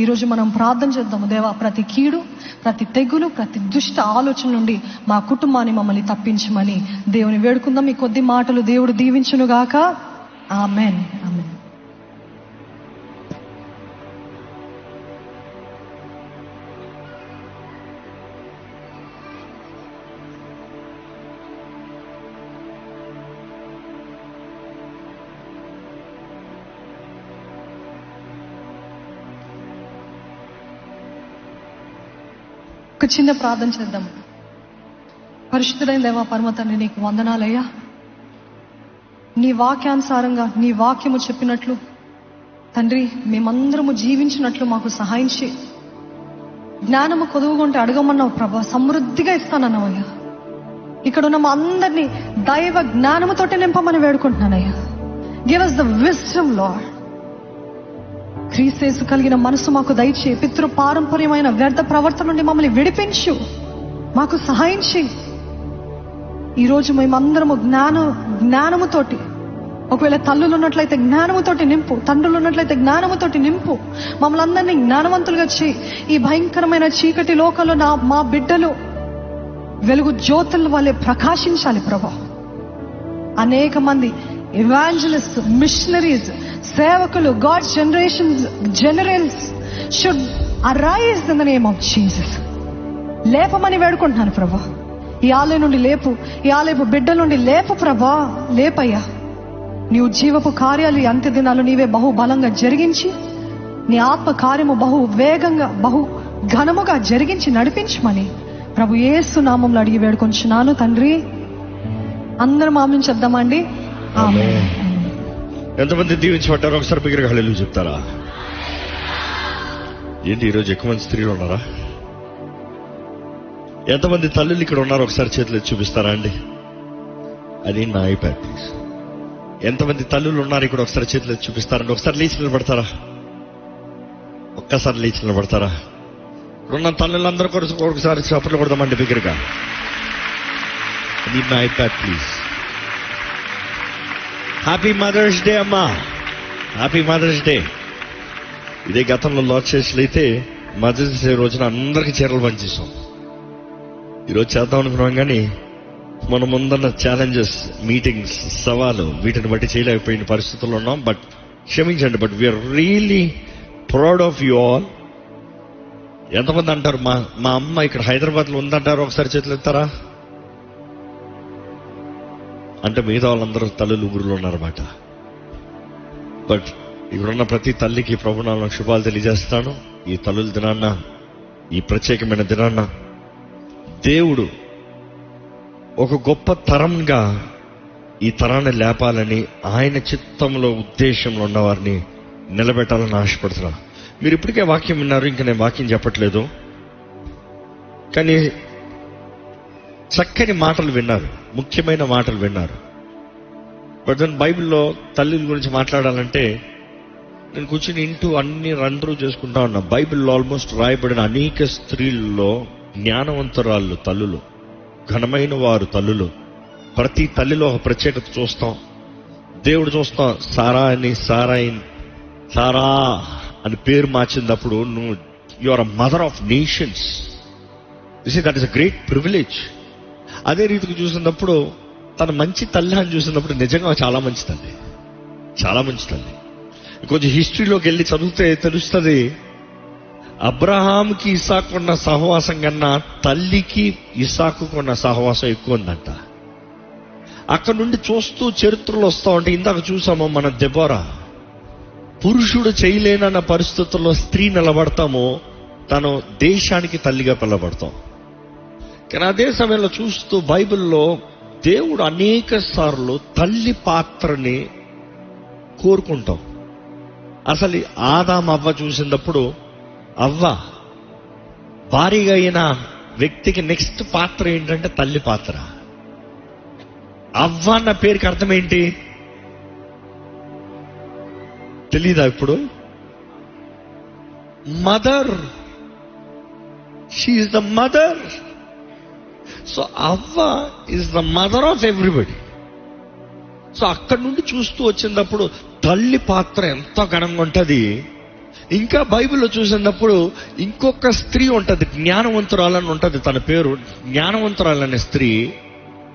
[SPEAKER 1] ఈరోజు మనం ప్రార్థన చేద్దాము, దేవా, ప్రతి కీడు, ప్రతి తెగులు, ప్రతి దుష్ట ఆలోచన నుండి మా కుటుంబాన్ని, మమ్మల్ని తప్పించమని దేవుని వేడుకుందాం. ఈ కొద్ది మాటలు దేవుడు దీవించునుగాక. Amen, amen. ఒక చిన్న ప్రార్థన చేద్దాం. పరిశుద్ధుడైన దేవా, పరమ తండ్రి, నీకు వందనాలయ్యా. నీ వాక్యానుసారంగా, నీ వాక్యము చెప్పినట్లు తండ్రి, మేమందరము జీవించినట్లు మాకు సహాయం చేయి. జ్ఞానము కొదువుకుంటే అడగమన్నావు ప్రభా, సమృద్ధిగా ఇస్తానన్నావయ్యా. ఇక్కడ ఉన్న మా అందరినీ దైవ జ్ఞానముతోటి నింపమని వేడుకుంటున్నానయ్యా. Give us the wisdom, Lord. క్రీస్తు కలిగిన మనసు మాకు దయచే. పితృ పారంపర్యమైన వ్యర్థ ప్రవర్తన నుండి మమ్మల్ని విడిపించు, మాకు సహాయం చేయి. ఈరోజు మేమందరము జ్ఞానముతోటి, ఒకవేళ తల్లులు ఉన్నట్లయితే జ్ఞానముతోటి నింపు, తండ్రులు ఉన్నట్లయితే జ్ఞానముతోటి నింపు. మమ్మల్ని అందరినీ జ్ఞానవంతులుగా చేయి. ఈ భయంకరమైన చీకటి లోకంలో మా బిడ్డలు వెలుగు జ్యోతుల వల్లే ప్రకాశించాలి ప్రభా. అనేక మంది ఎవాంజలిస్ట్, మిషనరీస్, సేవకులు, God generals should arise in the name of Jesus. లేపమని వేడుకుంటున్నాను ప్రభా. ఈ ఆలయం నుండి లేపు, ఈ ఆలయపు బిడ్డల నుండి లేపు ప్రభా, లేపయ్యా. నీవు జీవపు కార్యాలు ఈ అంత్య దినాలు నీవే బహు బలంగా జరిగించి, నీ ఆత్మ కార్యము బహు వేగంగా, బహు ఘనముగా జరిగించి నడిపించమని ప్రభు యేసు నామంలో అడిగి వేడుకొంచున్నాను తండ్రి. అందరం ఆమేన్ చెప్దామండి. ఆమేన్.
[SPEAKER 3] ఎంతమంది దీవించబడ్డారో ఒకసారి బిగ్గరగా హల్లెలూయా చెప్తారా? ఏంటి ఈరోజు ఎక్కువ మంది స్త్రీలు ఉన్నారా? ఎంతమంది తల్లులు ఇక్కడ ఉన్నారో ఒకసారి చేతులు ఎత్తి చూపిస్తారా అండి? అది నా ఐప్యాడ్ ప్లీజ్. ఎంతమంది తల్లులు ఉన్నారు ఇక్కడ ఒకసారి చేతులు ఎత్తి చూపిస్తారండి? ఒకసారి లేచి నిలబడతారా? ఒక్కసారి లేచి నిలబడతారా? ఉన్న తల్లులందరూ ఒకసారి చప్పట్లు కొడదామండి బిగ్గరగా. అది నా iPad please. Happy mother's day అమ్మా, హ్యాపీ మదర్స్ డే. ఇదే గతంలో లాంచ్ చేసినట్లయితే మదర్స్ డే రోజున అందరికీ చీరలు పంచేసాం. ఈరోజు చేద్దాం అనుకున్నాం, కానీ మన ముందున్న ఛాలెంజెస్, మీటింగ్స్, సవాలు, వీటిని బట్టి చేయలేకపోయిన పరిస్థితుల్లో ఉన్నాం. బట్ క్షమించండి, but we're really proud of you all. ఎంతమంది అంటారు మా అమ్మ ఇక్కడ హైదరాబాద్ లో ఉందంటారు? ఒకసారి చేతులు ఎత్తారా? అంటే మిగతా వాళ్ళందరూ తల్లులు ఊరిలో ఉన్నారన్నమాట. బట్ ఇక్కడున్న ప్రతి తల్లికి ప్రభునామములో శుభాలు తెలియజేస్తాను. ఈ తల్లుల దినాన్న, ఈ ప్రత్యేకమైన దినాన్న దేవుడు ఒక గొప్ప తరంగా ఈ తరాన్ని లేపాలని, ఆయన చిత్తంలో, ఉద్దేశంలో ఉన్నవారిని నిలబెట్టాలని ఆశపడుతున్నారు. మీరు ఇప్పటికే వాక్యం విన్నారు, ఇంకా నేను వాక్యం చెప్పట్లేదు, కానీ చక్కని మాటలు విన్నారు, ముఖ్యమైన మాటలు విన్నారు. బట్ దాని బైబిల్లో తల్లుల గురించి మాట్లాడాలంటే నేను కూర్చుని ఇంటూ అన్ని రండ్రు చేసుకుంటా ఉన్నా. బైబిల్లో ఆల్మోస్ట్ రాయబడిన అనేక స్త్రీల్లో జ్ఞానవంతురాళ్ళు తల్లులు, ఘనమైన వారు తల్లులు. ప్రతి తల్లిలో ఒక ప్రత్యేకత చూస్తాం. దేవుడు చూస్తాం, సారా అని పేరు మార్చినప్పుడు నువ్వు you are a mother of nations. That is a great privilege. అదే రీతికి చూసినప్పుడు తన మంచి తల్లి అని చూసినప్పుడు నిజంగా చాలా మంచి తల్లి, చాలా మంచి తల్లి. కొంచెం హిస్టరీలోకి వెళ్ళి చదివితే తెలుస్తుంది, అబ్రహాంకి ఇస్సాకున్న సహవాసం కన్నా తల్లికి ఇస్సాకున్న సహవాసం ఎక్కువ ఉందంట. అక్కడ నుండి చూస్తూ చరిత్రలో వస్తా ఉంటే ఇందాక చూసాము మన దెబోరా, పురుషుడు చేయలేనన్న పరిస్థితుల్లో స్త్రీ నిలబడతాము, తను దేశానికి తల్లిగా పిలబడతాం. కానీ అదే సమయంలో చూస్తూ బైబిల్లో దేవుడు అనేక సార్లు తల్లి పాత్రని కోరుకుంటాం. అసలు ఆదాం అవ్వ చూసినప్పుడు అవ్వ భారీగా అయిన వ్యక్తికి నెక్స్ట్ పాత్ర ఏంటంటే తల్లి పాత్ర. అవ్వ అన్న పేరుకి అర్థం ఏంటి తెలీదా? ఇప్పుడు mother, she is the mother. So అవ్వ is the mother of everybody. So అక్కడి నుండి చూస్తూ వచ్చినప్పుడు తల్లి పాత్ర ఎంతో ఘనంగా ఉంటుంది. ఇంకా బైబిల్లో చూసినప్పుడు ఇంకొక స్త్రీ ఉంటుంది, జ్ఞానవంతురాలని ఉంటుంది, తన పేరు జ్ఞానవంతురాలనే స్త్రీ.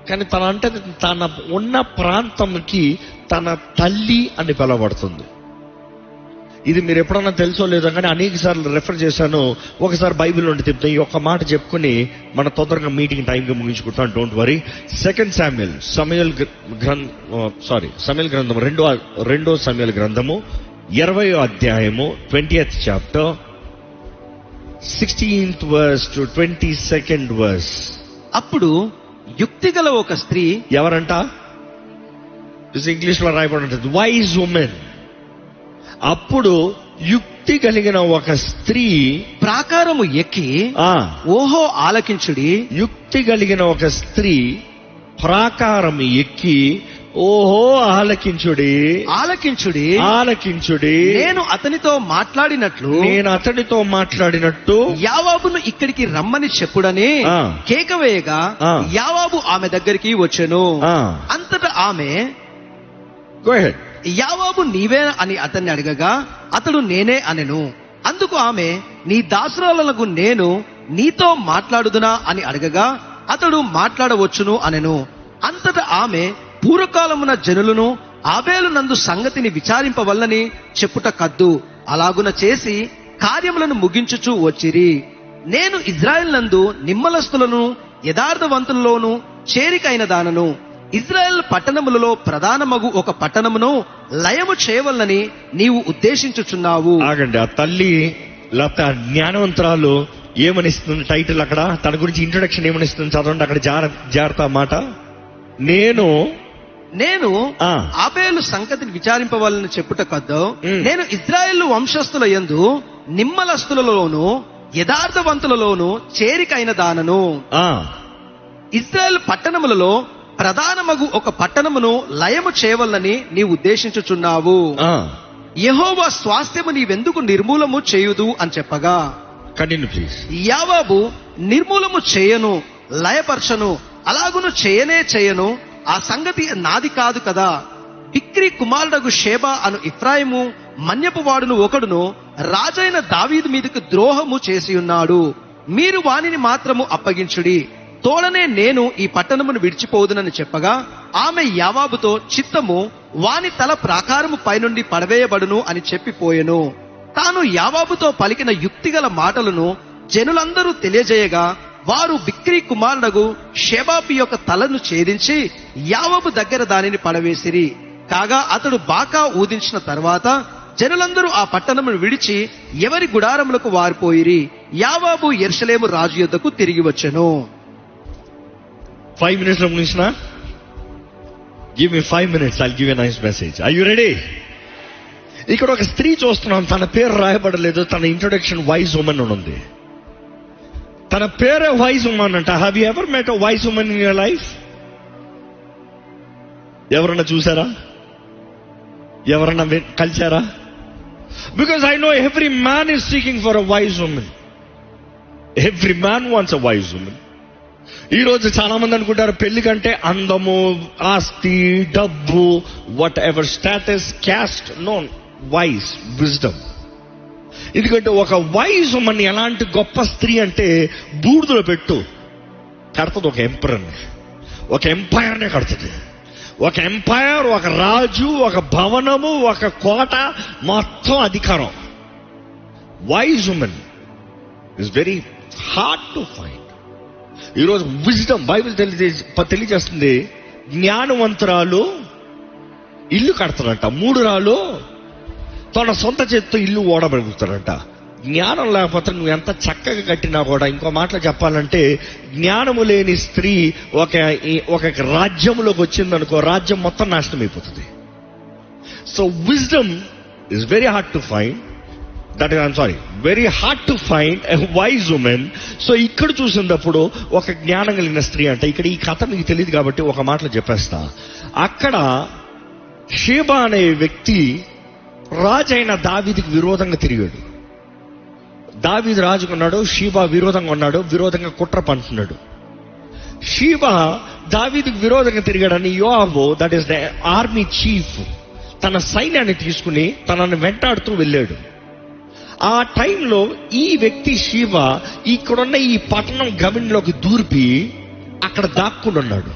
[SPEAKER 3] కానీ తన అంటే తన ఉన్న ప్రాంతంకి తన తల్లి అని పిలవబడుతుంది. ఇది మీరు ఎప్పుడన్నా తెలుసో లేదో కానీ అనేక సార్లు రెఫర్ చేశాను. ఒకసారి బైబిల్ నుండి తిప్పితే ఈ ఒక్క మాట చెప్పుకుని మన తొందరగా మీటింగ్ టైంకి ముగించుకుంటాం. Don't worry. 2 శామ్యూయల్ గ్రంథం రెండో సమూయేలు గ్రంథము 20వ అధ్యాయము 20th chapter 16th verse to 22nd verse.
[SPEAKER 2] అప్పుడు యుక్తిగల ఒక స్త్రీ,
[SPEAKER 3] ఎవరంట? ఇంగ్లీష్ లో రాయబడి ఉంటుంది వైజ్ ఉమెన్. అప్పుడు యుక్తి కలిగిన ఒక స్త్రీ
[SPEAKER 2] ప్రాకారము ఎక్కి ఓహో ఆలకించుడి.
[SPEAKER 3] యుక్తి కలిగిన ఒక స్త్రీ ప్రాకారం ఎక్కి ఓహో ఆలకించుడి,
[SPEAKER 2] ఆలకించుడి,
[SPEAKER 3] ఆలకించుడి.
[SPEAKER 2] నేను అతనితో మాట్లాడినట్టు యావాబును ఇక్కడికి రమ్మని చెప్పుడని కేక వేయగా యావాబు ఆమె దగ్గరికి వచ్చెను. అంతటా ఆమె యావాబు నీవే అని అతన్ని అడగగా అతడు నేనే అనెను. అందుకు ఆమె నీ దాసురాలకు నేను నీతో మాట్లాడుదునా అని అడగగా అతడు మాట్లాడవచ్చును అనెను. అంతటా ఆమె పూర్వకాలమున జనులను ఆబేలు నందు సంగతిని విచారింపవల్లని చెప్పుట కద్దు, అలాగున చేసి కార్యములను ముగించుచూ వచ్చిరి. నేను ఇజ్రాయెల్ నందు నిమ్మలస్తులను యథార్థవంతులలోను చేరికైన దానను. ఇజ్రాయెల్ పట్టణములలో ప్రధానమగు ఒక పట్టణమును లయము చేయవలనని నీవు ఉద్దేశించుచున్నావు.
[SPEAKER 3] ఆగండి. ఆ తల్లి లేకపోతే ఆ జ్ఞానవంతురాలు ఏమనిస్తుంది టైటిల్ అక్కడ? తన గురించి ఇంట్రొడక్షన్ ఏమనిస్తుంది చదవండి అక్కడ. జాగ్రత్త మాట. నేను ఆబేలు సంగతిని విచారింపవాలని చెప్పుట కద్దు, నేను ఇజ్రాయేలు వంశస్థుల యందు నిమ్మలస్తులలోను యథార్థవంతులలోను చేరికైన దానను. ఇజ్రాయేల్ పట్టణములలో ప్రధానమగు ఒక పట్టణమును లయము చేయవలనని నీవు ఉద్దేశించుచున్నావు. యెహోవా స్వాస్థ్యము నీవెందుకు నిర్మూలము చేయుదు అని చెప్పగా కంటిన్యూ ప్లీజ్.
[SPEAKER 2] యావాబు నిర్మూలము చేయను, లయపరచను, అలాగును చేయను, ఆ సంగతి నాది కాదు కదా. బిక్రీ కుమారుడగు షేబా అను ఇఫ్రాయిము మన్యపు వాడును ఒకడును రాజైన దావీదు మీదకు ద్రోహము చేసి ఉన్నాడు. మీరు వానిని మాత్రము అప్పగించుడి, తోడనే నేను ఈ పట్టణమును విడిచిపోదునని చెప్పగా ఆమె యావాబుతో చిత్తము వాని తల ప్రాకారము పైనుండి పడవేయబడును అని చెప్పిపోయెను. తాను యావాబుతో పలికిన యుక్తిగల మాటలను జనులందరూ తెలియజేయగా వారు బిక్రీ కుమారుడగు షెబాబు యొక్క తలను ఛేదించి యావాబు దగ్గర దానిని పడవేసిరి. కాగా అతడు బాకా ఊదించిన తర్వాత జనులందరూ ఆ పట్టణమును విడిచి ఎవరి గుడారములకు వారిపోయిరి. యావాబు యెరూషలేము రాజు యొద్దకు తిరిగి వచ్చెను.
[SPEAKER 3] 5 minutes లో ముగిసినా? Give me 5 minutes, I'll give a nice message. Are you ready? ఇక్కడ ఒక స్త్రీ చూస్తున్నాం, తన పేరు రాయబడలేదు, తన ఇంట్రొడక్షన్ వైజ్ ఉమెన్ ఉంది. తన పేరే వైజ్ ఉమెన్ అంట. Have you ever met a wise woman in your life? ఎవరన్నా చూసారా? ఎవరన్నా కలిసారా? Because I know every man is seeking for a wise woman. Every man wants a wise woman. ఈ రోజు చాలా మంది అనుకుంటారు పెళ్లి కంటే అందము, ఆస్తి, డబ్బు, whatever status, caste, no, wise, wisdom. ఎందుకంటే ఒక వైజ్ ఉమెన్ ఎలాంటి గొప్ప స్త్రీ అంటే బూడిదలో పెట్టు కడుతుంది. ఒక ఎంపరర్ని, ఒక ఎంపైర్నే కడుతుంది. ఒక ఎంపైర్, ఒక రాజు, ఒక భవనము, ఒక కోట, మొత్తం అధికారం. Wise women. It's very hard to find. ఈరోజు విజ్డమ్ బైబిల్ తెలియజేస్తుంది, జ్ఞానవంతురాలు ఇల్లు కడతారంట, మూఢురాలు తన సొంత చేతితో ఇల్లు ఓడబెడుతారంట. జ్ఞానం లేకపోతే నువ్వు ఎంత చక్కగా కట్టినా కూడా, ఇంకో మాటలు చెప్పాలంటే, జ్ఞానము లేని స్త్రీ ఒక రాజ్యంలోకి వచ్చిందనుకో, రాజ్యం మొత్తం నాశనం అయిపోతుంది. So wisdom is very hard to find. Very hard to find a wise women. So ఇక్కడ చూసినప్పుడు ఒక జ్ఞానం కలిగిన స్త్రీ అంట. ఇక్కడ ఈ కథ మీకు తెలియదు కాబట్టి ఒక మాటలో చెప్పేస్తా. అక్కడ షేబా అనే వ్యక్తి రాజైన దావీదుకి విరోధంగా తిరిగాడు. దావీదు రాజుకున్నాడు, షీబా విరోధంగా ఉన్నాడు, విరోధంగా కుట్ర పంటున్నాడు. షీబా దావీదుకి విరోధంగా తిరిగాడని యోవాబు, that is the army chief, తన సైన్యాన్ని తీసుకుని తనని వెంటాడుతూ వెళ్ళాడు. ఆ టైంలో ఈ వ్యక్తి షీబా ఇక్కడున్న ఈ పట్టణం గమనిలోకి దూర్పి అక్కడ దాక్కుని ఉన్నాడు.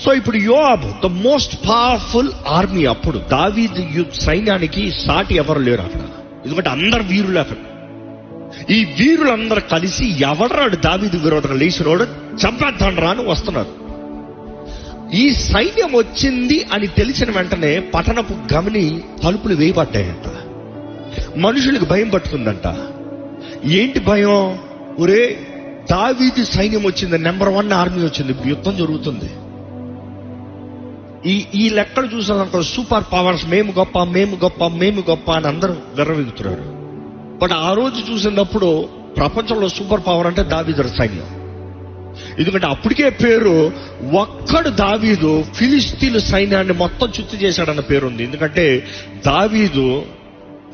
[SPEAKER 3] సో ఇప్పుడు యోవాబు ద మోస్ట్ పవర్ఫుల్ ఆర్మీ. అప్పుడు దావీదు సైన్యానికి సాటి ఎవరు లేరు అక్కడ, ఎందుకంటే అందరు వీరులు అక్కడ. ఈ వీరులందరూ కలిసి ఎవడరాడు దావీదు విరోధంగా లేచినోడు చంపేద్దాం రాను వస్తున్నారు. ఈ సైన్యం వచ్చింది అని తెలిసిన వెంటనే పట్టణపు గమని తలుపులు వేయబడ్డాయంట. మనుషులకు భయం పట్టుకుందంట. ఏంటి భయం? ఒరే, దావీదు సైన్యం వచ్చింది, నెంబర్ 1 ఆర్మీ వచ్చింది, యుద్ధం జరుగుతుంది. ఈ లెక్కలు చూసాక సూపర్ పవర్స్, మేము గొప్ప మేము గొప్ప మేము గొప్ప అని అందరూ విర్రవీగుతున్నారు. బట్ ఆ రోజు చూసినప్పుడు ప్రపంచంలో సూపర్ పవర్ అంటే దావీదు సైన్యం. ఎందుకంటే అప్పటికే పేరు, ఒక్కడు దావీదు ఫిలిస్తీన్ల సైన్యాన్ని మొత్తం చుత్తు చేశాడన్న పేరు ఉంది. ఎందుకంటే దావీదు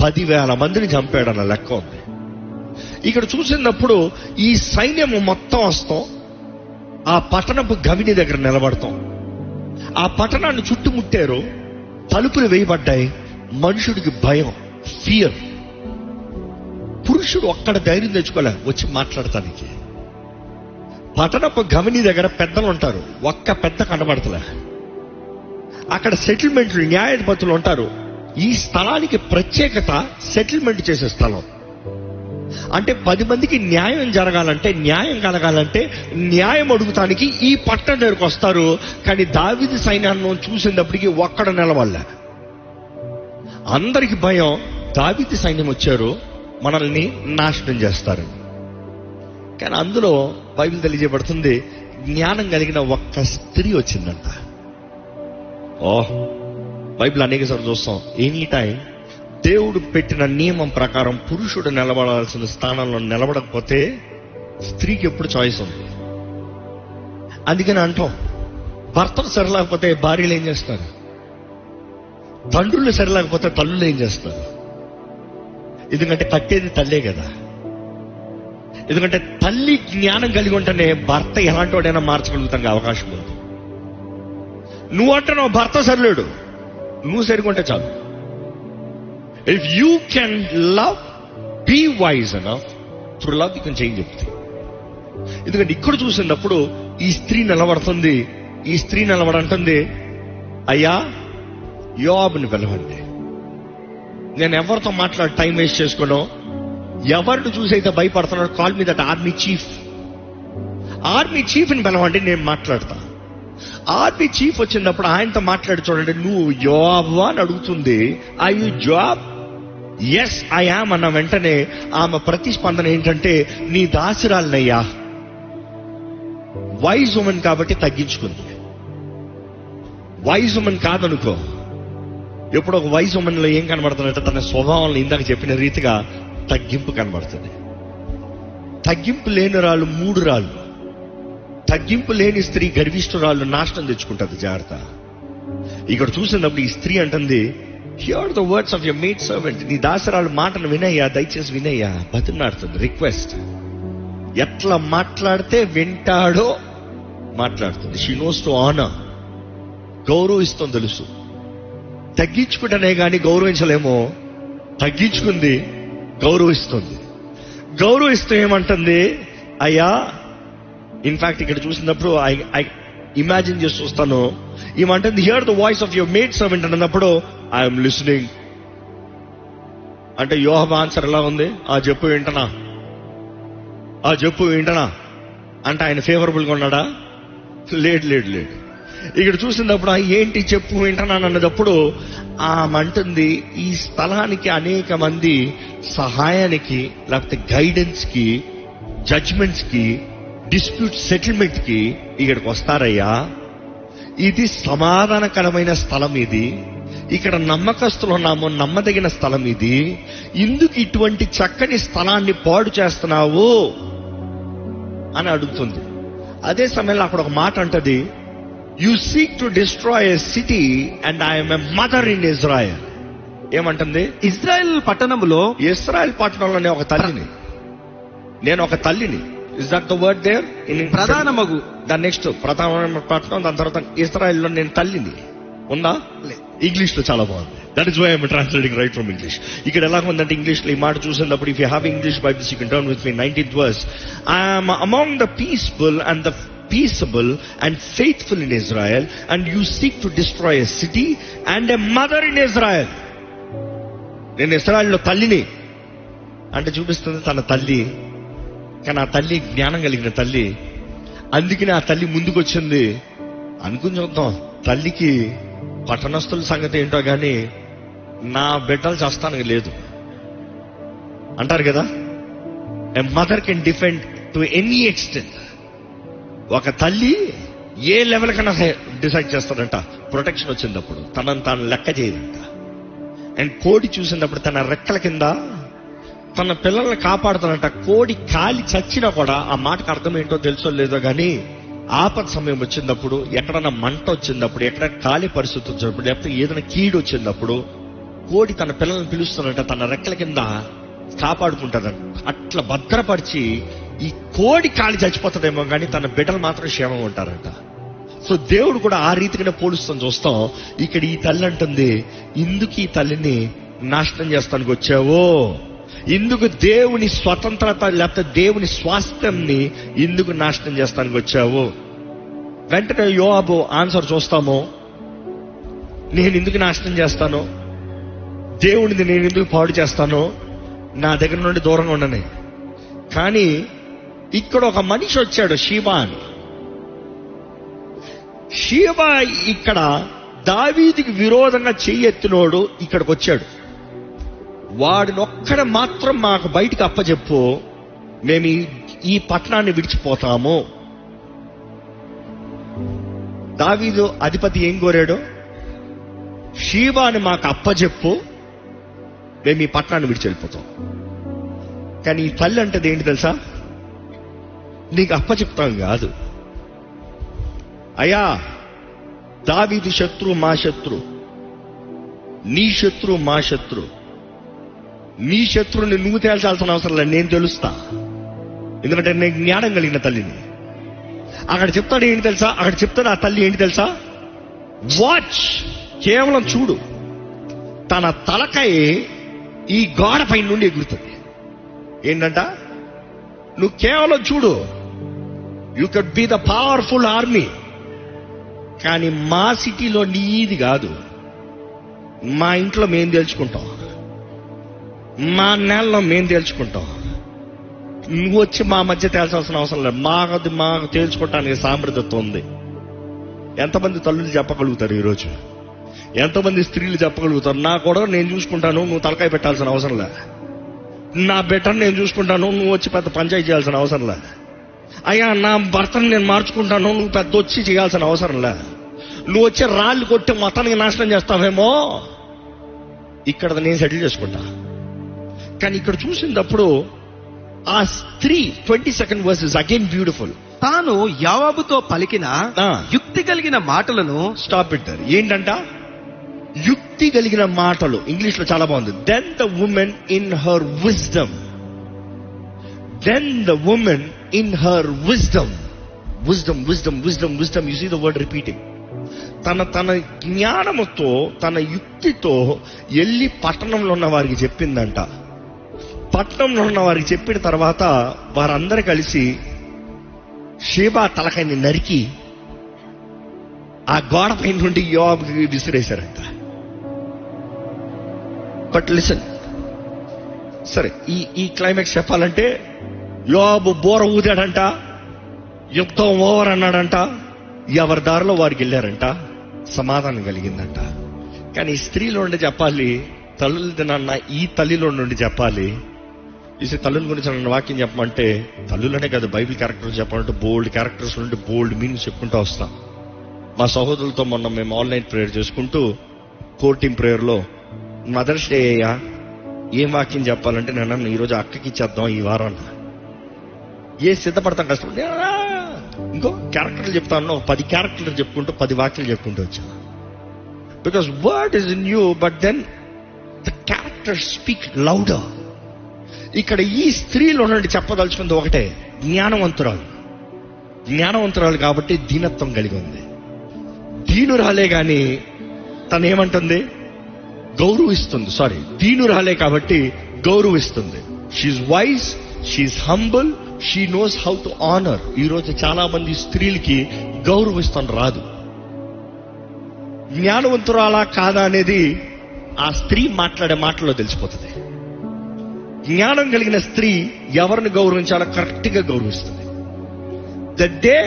[SPEAKER 3] 10,000 మందిని చంపాడన్న లెక్క ఉంది. ఇక్కడ చూసినప్పుడు ఈ సైన్యము మొత్తం వస్తాం, ఆ పట్టణపు గవిని దగ్గర నిలబడతాం. ఆ పట్టణాన్ని చుట్టుముట్టారు, తలుపులు వేయబడ్డాయి. మనుషుడికి భయం, ఫియర్. పురుషుడు ఒక్కడ ధైర్యం తెచ్చుకోలే వచ్చి మాట్లాడటానికి. పట్టణపు గవిని దగ్గర పెద్దలు ఉంటారు, ఒక్క పెద్ద కనబడతలే. అక్కడ సెటిల్మెంట్లు, న్యాయాధిపతులు ఉంటారు. ఈ స్థలానికి ప్రత్యేకత సెటిల్మెంట్ చేసే స్థలం. అంటే 10 మందికి న్యాయం జరగాలంటే, న్యాయం కలగాలంటే న్యాయం అడుగుతానికి ఈ పట్టణం దగ్గరకు వస్తారు. కానీ దావీదు సైన్యాన్ని చూసినప్పటికీ ఒక్కడ నిలబడలే. అందరికి భయం, దావీదు సైన్యం వచ్చారు, మనల్ని నాశనం చేస్తారు. కానీ అందులో బైబిల్ తెలియజేయబడుతుంది, జ్ఞానం కలిగిన ఒక్క స్త్రీ వచ్చిందంట. బైబిల్ అనేక సార్లు చూస్తాం, ఎనీ టైం దేవుడు పెట్టిన నియమం ప్రకారం పురుషుడు నిలబడాల్సిన స్థానంలో నిలబడకపోతే స్త్రీకి ఎప్పుడు చాయిస్ ఉంది. అందుకని అంటాం, భర్తలు సరిలేకపోతే భార్యలు ఏం చేస్తారు, తండ్రులు సరిలేకపోతే తల్లులు ఏం చేస్తారు. ఎందుకంటే కట్టేది తల్లే కదా. ఎందుకంటే తల్లి జ్ఞానం కలిగి ఉంటేనే భర్త ఎలాంటి వాడైనా మార్చగలుగుతాం అవకాశం ఉంది. నువ్వు అంటున్నావు భర్త సరిలేడు, నువ్వు సరిగుంటే చాలు. If you can love, be wise enough, through love you can change everything. ఎందుకంటే ఇక్కడ చూసినప్పుడు ఈ స్త్రీ నిలబడుతుంది. ఈ స్త్రీ నిలబడంటుంది, అయ్యా యోవాబుని పిలవండి. నేను ఎవరితో మాట్లాడి టైం వేస్ట్ చేసుకోను, ఎవరిని చూసి అయితే భయపడుతున్నాడు, call me that army chief. Army చీఫ్ని పిలవండి, నేను మాట్లాడతా. ఆర్మీ చీఫ్ వచ్చినప్పుడు ఆయనతో మాట్లాడి చూడండి. నువ్వు యోవాబు అని అడుగుతుంది, I you Joab? Yes I am అన్న వెంటనే ఆమె ప్రతిస్పందన ఏంటంటే, నీ దాసురాలనయ్యా. వైజ్ ఉమెన్ కాబట్టి తగ్గించుకుంది. వైజ్ ఉమెన్ కాదనుకో, ఎప్పుడు ఒక వైజ్ ఉమెన్ లో ఏం కనబడుతుందంటే తన స్వభావంలో ఇందాక చెప్పిన రీతిగా తగ్గింపు కనబడుతుంది. తగ్గింపు లేని రాళ్ళు 3 రాళ్ళు. తగ్గింపు లేని స్త్రీ గర్విష్ఠురాళ్ళు నాశనం తెచ్చుకుంటుంది. జాగ్రత్త. ఇక్కడ చూసినప్పుడు ఈ స్త్రీ అంటుంది, here the words of your made servant. నీ దాసరాలు మాటను వినయ్యా, దయచేసి వినయ్యా. బతిమాడుతుంది, రిక్వెస్ట్. ఎట్లా మాట్లాడితే వింటాడో మాట్లాడుతుంది. She knows to honour. గౌరవిస్తుంది, తెలుసు. తగ్గించుకుంటేనే కానీ గౌరవించలేమో, తగ్గించుకుంది, గౌరవిస్తుంది. గౌరవిస్తూ ఏమంటుంది, అయ్యా. ఇన్ఫాక్ట్ ఇక్కడ చూసినప్పుడు ఐ ఇమాజిన్ చేసి చూస్తాను, ఏమంటుంది, here the voice of your made servant అన్నప్పుడు ఐఎమ్ లిసనింగ్ అంటే యోవాబు ఆన్సర్ ఎలా ఉంది, చెప్పు వింటనా. ఆ చెప్పు వింటనా అంటే ఆయన ఫేవరబుల్గా ఉన్నాడా? లేడు. ఇక్కడ చూసినప్పుడు ఏంటి చెప్పు వింటున్నాను అన్నదప్పుడు ఆమె అంటుంది, ఈ స్థలానికి అనేక మంది సహాయానికి, లేకపోతే గైడెన్స్ కి, జడ్జ్మెంట్స్ కి, డిస్ప్యూట్ సెటిల్మెంట్ కి ఇక్కడికి వస్తారయ్యా. ఇది సమాధానకరమైన స్థలం, ఇది ఇక్కడ నమ్మకస్తులు ఉన్నాము, నమ్మదగిన స్థలం ఇది. ఇందుకు ఇటువంటి చక్కని స్థలాన్ని పాడు చేస్తున్నావు అని అడుగుతుంది. అదే సమయంలో అక్కడ ఒక మాట అంటది, you seek to destroy a city and I'm a mother in Israel. ఏమంటుంది?
[SPEAKER 2] ఇజ్రాయెల్ పట్టణములో,
[SPEAKER 3] ఇస్రాయెల్ పట్టణంలో నేను ఒక తల్లిని. Is that the word there?
[SPEAKER 2] ప్రధానమగు.
[SPEAKER 3] దాని నెక్స్ట్ ప్రధాన పట్టణం, దాని తర్వాత ఇజ్రాయెల్లో నేను తల్లిని ఉందా? ఇంగ్లీష్ లో చాలా బాగుంది. That is why I'm translating right from English. ఇక్కడ ఎలా ఉందంటే ఇంగ్లీష్ లో ఈ మాట చూసినప్పుడు, if you have English Bibles you can turn with me 19th verse. I'm among the peaceful and the peaceable and faithful in Israel, and you seek to destroy a city and a mother in Israel. నేను ఇశ్రాయేలులో తల్లిని అంటే చూపిస్తుంది తన తల్లి. కానీ ఆ తల్లి జ్ఞానం కలిగిన తల్లి. అందుకని ఆ తల్లి ముందుకు వచ్చింది. అనుకుని చూద్దాం, తల్లికి పట్టణస్థుల సంగతి ఏంటో గాని నా బిడ్డలు చేస్తానికి లేదు అంటారు కదా. A mother can defend to any extent. ఒక తల్లి ఏ లెవెల్ కన్నా డిసైడ్ చేస్తాడంట. ప్రొటెక్షన్ వచ్చినప్పుడు తనను తాను లెక్క చేయదంట. అండ్ కోడి చూసినప్పుడు తన రెక్కల కింద తన పిల్లల్ని కాపాడుతానంట. కోడి కాలి చచ్చినా కూడా, ఆ మాటకు అర్థం ఏంటో తెలుసో లేదో గానీ, ఆపద సమయం వచ్చినప్పుడు, ఎక్కడన్నా మంట వచ్చినప్పుడు, ఎక్కడ కాలి పరిస్థితి వచ్చినప్పుడు, లేకపోతే ఏదైనా కీడు వచ్చినప్పుడు కోడి తన పిల్లల్ని పిలుస్తానంట, తన రెక్కల కింద కాపాడుకుంటాదంట. అట్లా భద్రపరిచి ఈ కోడి కాలి చచ్చిపోతుందేమో కానీ తన బిడ్డలు మాత్రం క్షేమంగా ఉంటారంట. సో దేవుడు కూడా ఆ రీతిగానే పోలుస్తాం చూస్తాం. ఇక్కడ ఈ తల్లి అంటుంది, ఇందుకు ఈ తల్లిని నాశనం చేస్తానికి వచ్చావో, ఇందుకు దేవుని స్వతంత్రత లేకపోతే దేవుని స్వాస్థ్యంని ఇందుకు నాశనం చేస్తానికి వచ్చావు. వెంటనే యోవాబు ఆన్సర్ చూస్తాము, నేను ఎందుకు నాశనం చేస్తాను, దేవుడిని నేను ఎందుకు పాడు చేస్తాను, నా దగ్గర నుండి దూరంగా ఉండని. కానీ ఇక్కడ ఒక మనిషి వచ్చాడు, షీబా అని. షీబా ఇక్కడ దావీదుకి విరోధంగా చెయ్యెత్తినోడు ఇక్కడికి వచ్చాడు. వాడిని ఒక్కడ మాత్రం మాకు బయటికి అప్పచెప్పు, మేము ఈ పట్టణాన్ని విడిచిపోతాము. దావీదు అధిపతి ఏం కోరాడు? షీబాని మాకు అప్పచెప్పు, మేము ఈ పట్టణాన్ని విడిచి వెళ్ళిపోతాం. కానీ ఈ తల్లి అంటది ఏంటి తెలుసా? నీకు అప్పచెప్తాం కాదు అయ్యా, దావీదు శత్రు మా శత్రు, నీ శత్రు మా శత్రు, నీ శత్రుని నువ్వు తేల్చాల్సిన అవసరం లేదు, నేను తెలుస్తా. ఎందుకంటే నేను జ్ఞానం కలిగిన తల్లిని. అక్కడ చెప్తాడు ఏంటి తెలుసా? అక్కడ చెప్తాడు ఆ తల్లి ఏంటి తెలుసా? వాచ్, కేవలం చూడు, తన తలకాయ ఈ గోడ పైన నుండి ఎగురుతుంది. ఏంటంట? నువ్వు కేవలం చూడు, you can be the powerful army, కానీ మా సిటీలో నీది కాదు, మా ఇంట్లో మేము తేల్చుకుంటాం, మా నెలలో మేము తేల్చుకుంటాం, నువ్వు వచ్చి మా మధ్య తేల్చాల్సిన అవసరం లేదు, మాకు తేల్చుకోవటానికి సామర్థ్యత ఉంది. ఎంతమంది తల్లులు చెప్పగలుగుతారు ఈరోజు? ఎంతమంది స్త్రీలు చెప్పగలుగుతారు? నా కూడా నేను చూసుకుంటాను, నువ్వు తలకాయ పెట్టాల్సిన అవసరం లే, నా బిడ్డను నేను చూసుకుంటాను, నువ్వు వచ్చి పెద్ద పంచాయతీ చేయాల్సిన అవసరం లే, అయ్యా నా భర్తను నేను మార్చుకుంటాను, నువ్వు పెద్ద వచ్చి చేయాల్సిన అవసరం లే, నువ్వు వచ్చి రాళ్ళు కొట్టి మొత్తానికి నాశనం చేస్తావేమో, ఇక్కడ నేను సెటిల్ చేసుకుంటా. కానీ ఇక్కడ చూసినప్పుడు ఆ స్త్రీ 22nd verse is again beautiful.
[SPEAKER 2] తాను యోవాబుతో పలికిన యుక్తి కలిగిన మాటలను,
[SPEAKER 3] స్టాప్ పెట్టారు. ఏంటంట? యుక్తి కలిగిన మాటలు. ఇంగ్లీష్ లో చాలా బాగుంది. Then the woman in her wisdom, then the woman in her wisdom, wisdom wisdom wisdom wisdom, you see the word repeating. తన జ్ఞానముతో, తన యుక్తితో వెళ్ళి పట్టణంలో ఉన్న వారికి చెప్పిందంట. పట్టణంలో ఉన్న వారికి చెప్పిన తర్వాత వారందరూ కలిసి షేబా తలకాయని నరికి ఆ గోడ పైన నుండి యోవాబుకి విసిరేశారంట. బట్ లిసన్, సరే ఈ క్లైమాక్స్ చెప్పాలంటే యోబు బోర ఊదాడంట, యుద్ధం ఓవర్ అన్నాడంట, ఎవరి దారిలో వారికి వెళ్ళారంట, సమాధానం కలిగిందంట. కానీ ఈ స్త్రీలో నుండి చెప్పాలి, తల్లుల దినాన్న ఈ తల్లిలో నుండి చెప్పాలి. ఈ తల్లుల గురించి నన్ను వాక్యం చెప్పమంటే, తల్లులనే కాదు బైబిల్ క్యారెక్టర్స్ చెప్పాలంటే బోల్డ్ క్యారెక్టర్స్ నుండి బోల్డ్ మీనింగ్స్ చెప్పుకుంటూ వస్తాం. మా సహోదరులతో మొన్న మేము ఆన్లైన్ ప్రేయర్ చేసుకుంటూ 14 ప్రేయర్లో మదర్స్ డే అయ్యా ఏం వాక్యం చెప్పాలంటే, నేను ఈరోజు అక్కకి ఇచ్చేద్దాం ఈ వారం ఏ సిద్ధపడతాం కష్టం. ఇంకో క్యారెక్టర్లు చెప్తాను, 10 క్యారెక్టర్లు చెప్పుకుంటూ 10 వాక్యాలు చెప్పుకుంటూ వచ్చాను. Because word is in you, but then the character speak louder. ఇక్కడ ఈ స్త్రీలో నుండి చెప్పదలుచుకుంది ఒకటే, జ్ఞానవంతురాలు. జ్ఞానవంతురాలు కాబట్టి దీనత్వం కలిగి ఉంది. దీనురాలే గాని తనేమంటుంది, గౌరవిస్తుంది. దీనురాలే కాబట్టి గౌరవిస్తుంది. She's wise, she's humble, she knows how to honour. ఈరోజు చాలా మంది స్త్రీలకి గౌరవిస్తాం రాదు. జ్ఞానవంతురాలా కాదా అనేది ఆ స్త్రీ మాట్లాడే మాటల్లో తెలిసిపోతుంది. జ్ఞానం కలిగిన స్త్రీ ఎవరిని గౌరవించాలో కరెక్ట్ గా గౌరవిస్తుంది. ద డే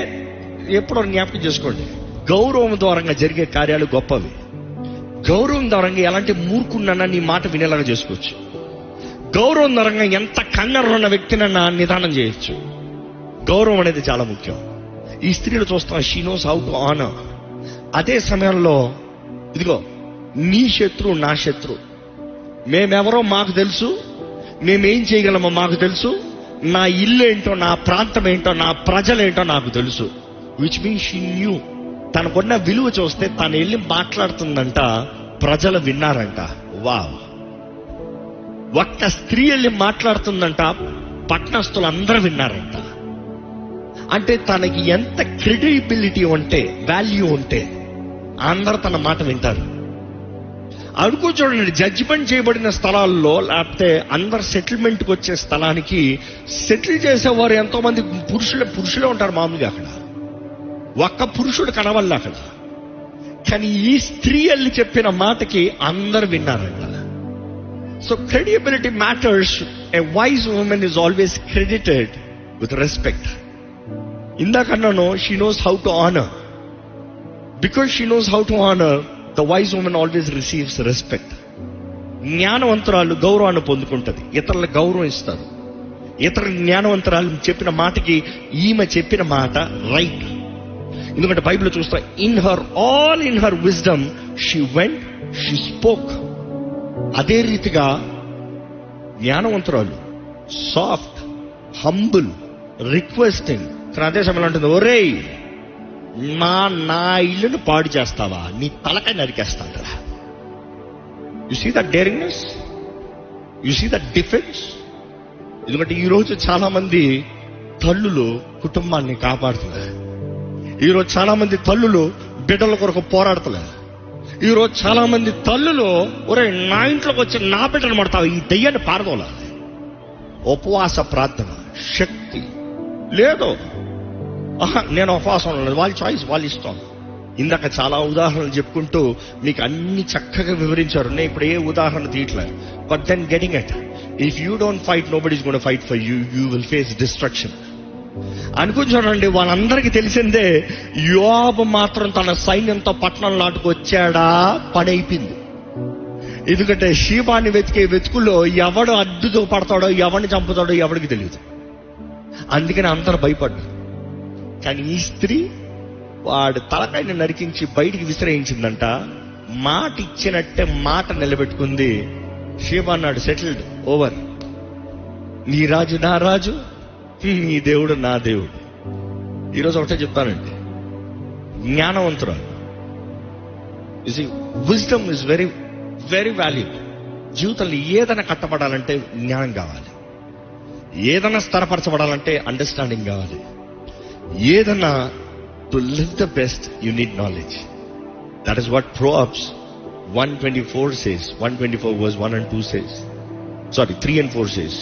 [SPEAKER 3] ఎప్పుడో జ్ఞాపకం చేసుకోండి, గౌరవం ద్వారా జరిగే కార్యాలు గొప్పవి. గౌరవం ద్వారా ఎలాంటి మూర్ఖున్నన్నా నీ మాట వినేలాగా చేసుకోవచ్చు. గౌరవం ద్వారా ఎంత కంగారు ఉన్న వ్యక్తినన్నా నిదానం చేయొచ్చు. గౌరవం అనేది చాలా ముఖ్యం. ఈ స్త్రీలు చూస్తాం, she knows how to honour. అదే సమయంలో ఇదిగో నీ శత్రువు నా శత్రువు, మేమెవరో మాకు తెలుసు, మేమేం చేయగలమో మాకు తెలుసు, నా ఇల్లు ఏంటో, నా ప్రాంతం ఏంటో, నా ప్రజలేంటో నాకు తెలుసు. Which means she knew. తనకున్న విలువ చూస్తే తను వెళ్ళి మాట్లాడుతుందంట, ప్రజలు విన్నారంట. వావ్! ఒక్క స్త్రీ వెళ్ళి మాట్లాడుతుందంట, పట్టణస్తులు అందరూ విన్నారంట. అంటే తనకి ఎంత క్రెడిబిలిటీ ఉంటే, వాల్యూ ఉంటే అందరూ తన మాట వింటారు. అనుకో చూడండి, జడ్జిమెంట్ చేయబడిన స్థలాల్లో లేకపోతే అందరు సెటిల్మెంట్కి వచ్చే స్థలానికి సెటిల్ చేసేవారు ఎంతో మంది పురుషులే ఉంటారు మామూలుగా. అక్కడ ఒక్క పురుషుడు కనవల్ల అక్కడ. కానీ ఈ స్త్రీ వెళ్ళి చెప్పిన మాటకి అందరు విన్నారంట. So credibility matters. A wise woman is always credited with respect. ఇందాకన్నాను, she knows how to honour. Because she knows how to honour, the wise woman always receives respect. జ్ఞానవంతురాలు గౌరవాన్ని పొందుకుంటది, ఇతరులకు గౌరవం ఇస్తారు. ఇతర జ్ఞానవంతురాలు చెప్పిన మాటకి ఈమె చెప్పిన మాట రైట్. ఎందుకంటే బైబిల్ చూస్తా, in her wisdom she went, she spoke. అదే రీతిగా జ్ఞానవంతురాలు సాఫ్ట్, హంబుల్, రిక్వెస్టింగ్. అదే సమయంలో ఉంటుంది, ఒరేయ్ నా ఇల్లును పాడు చేస్తావా, నీ తలకాయ నరికేస్తాను. You see that daringness, you see that defence. ఎందుకంటే ఈరోజు చాలా మంది తల్లులు కుటుంబాన్ని కాపాడుతున్నారు. ఈరోజు చాలా మంది తల్లులు బిడ్డల కొరకు పోరాడుతున్నారు. ఈరోజు చాలా మంది తల్లులు, ఒరే నా ఇంట్లోకి వచ్చి నా బిడ్డను పడతావు, ఈ దెయ్యాన్ని పారదోలాలి. ఉపవాస ప్రార్థన శక్తి లేదు. నేను ఉపవాసం లేదు, వాళ్ళ చాయిస్, వాళ్ళ ఇష్టం. ఇందాక చాలా ఉదాహరణలు చెప్పుకుంటూ మీకు అన్ని చక్కగా వివరించారు. నేను ఇప్పుడు ఏ ఉదాహరణ తీయట్లేదు. But then getting it, if you don't fight, nobody is gonna fight for you. You will face destruction. అనుకుంటానండి, వాళ్ళందరికీ తెలిసిందే యోబు మాత్రం తన సైన్యంతో పట్టణం నాటుకు వచ్చాడా, పని అయిపోయింది. ఎందుకంటే షీబాని వెతుకుల్లో ఎవడు అడ్డుతో పడతాడో, ఎవరిని చంపుతాడో ఎవరికి తెలియదు. అందుకని అందరూ భయపడ్డారు. కానీ ఈ స్త్రీ వాడి తలకాయని నరికించి బయటికి విసిరేయించిందంట. మాట ఇచ్చినట్టే మాట నిలబెట్టుకుంది. షీబా అన్నాడు, సెటిల్డ్, ఓవర్. నీ రాజు నా రాజు, నీ దేవుడు నా దేవుడు. ఈరోజు ఒకటే చెప్తానండి, జ్ఞానవంతురాలు. Wisdom is very very valuable. జీవితంలో ఏదైనా కట్టబడాలంటే జ్ఞానం కావాలి, ఏదైనా స్థిరపరచబడాలంటే అండర్స్టాండింగ్ కావాలి, ఏదైనా to live the best you need knowledge. That is what Proverbs 124 says. 124 verse 1 and 2 says. 3 and 4 says.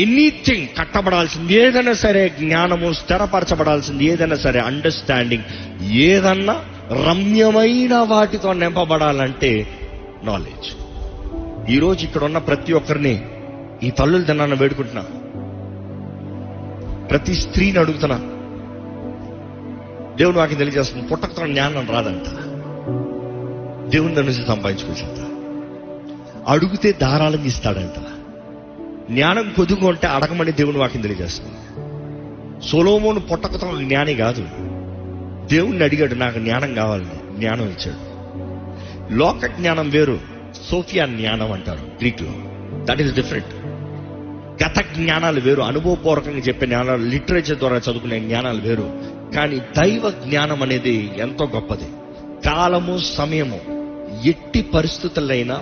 [SPEAKER 3] Anything కట్టబడాల్సింది ఏదైనా సరే, జ్ఞానము, స్థిరపరచబడాల్సింది ఏదైనా సరే, అండర్స్టాండింగ్, ఏదన్నా రమ్యమైన వాటితో నింపబడాలంటే నాలెడ్జ్. ఈరోజు ఇక్కడ ఉన్న ప్రతి ఒక్కరిని ఈ తల్లుల దినాన్ని వేడుకుంటున్నా. ప్రతి స్త్రీని అడుగుతున్నా, దేవుడు నాకు తెలియజేస్తుంది, పుట్టకతో జ్ఞానం రాదంట. దేవుని దాని నుంచి సంపాదించుకోవచ్చంట. అడిగితే ధారాళంగా ఇస్తాడంట. జ్ఞానం కొద్దుగా ఉంటే అడగమని దేవుని వాక్యం తెలియజేస్తుంది. సొలొమోను పుట్టకతో జ్ఞాని కాదు. దేవుణ్ణి అడిగాడు, నాకు జ్ఞానం కావాలని, జ్ఞానం ఇచ్చాడు. లోక జ్ఞానం వేరు, సోఫియా జ్ఞానం అంటారు గ్రీక్ లో. That is different. గత జ్ఞానాలు వేరు, అనుభవపూర్వకంగా చెప్పే జ్ఞానాలు, లిటరేచర్ ద్వారా చదువుకునే జ్ఞానాలు వేరు. కానీ దైవ జ్ఞానం అనేది ఎంతో గొప్పది. కాలము సమయము ఎట్టి పరిస్థితులైనా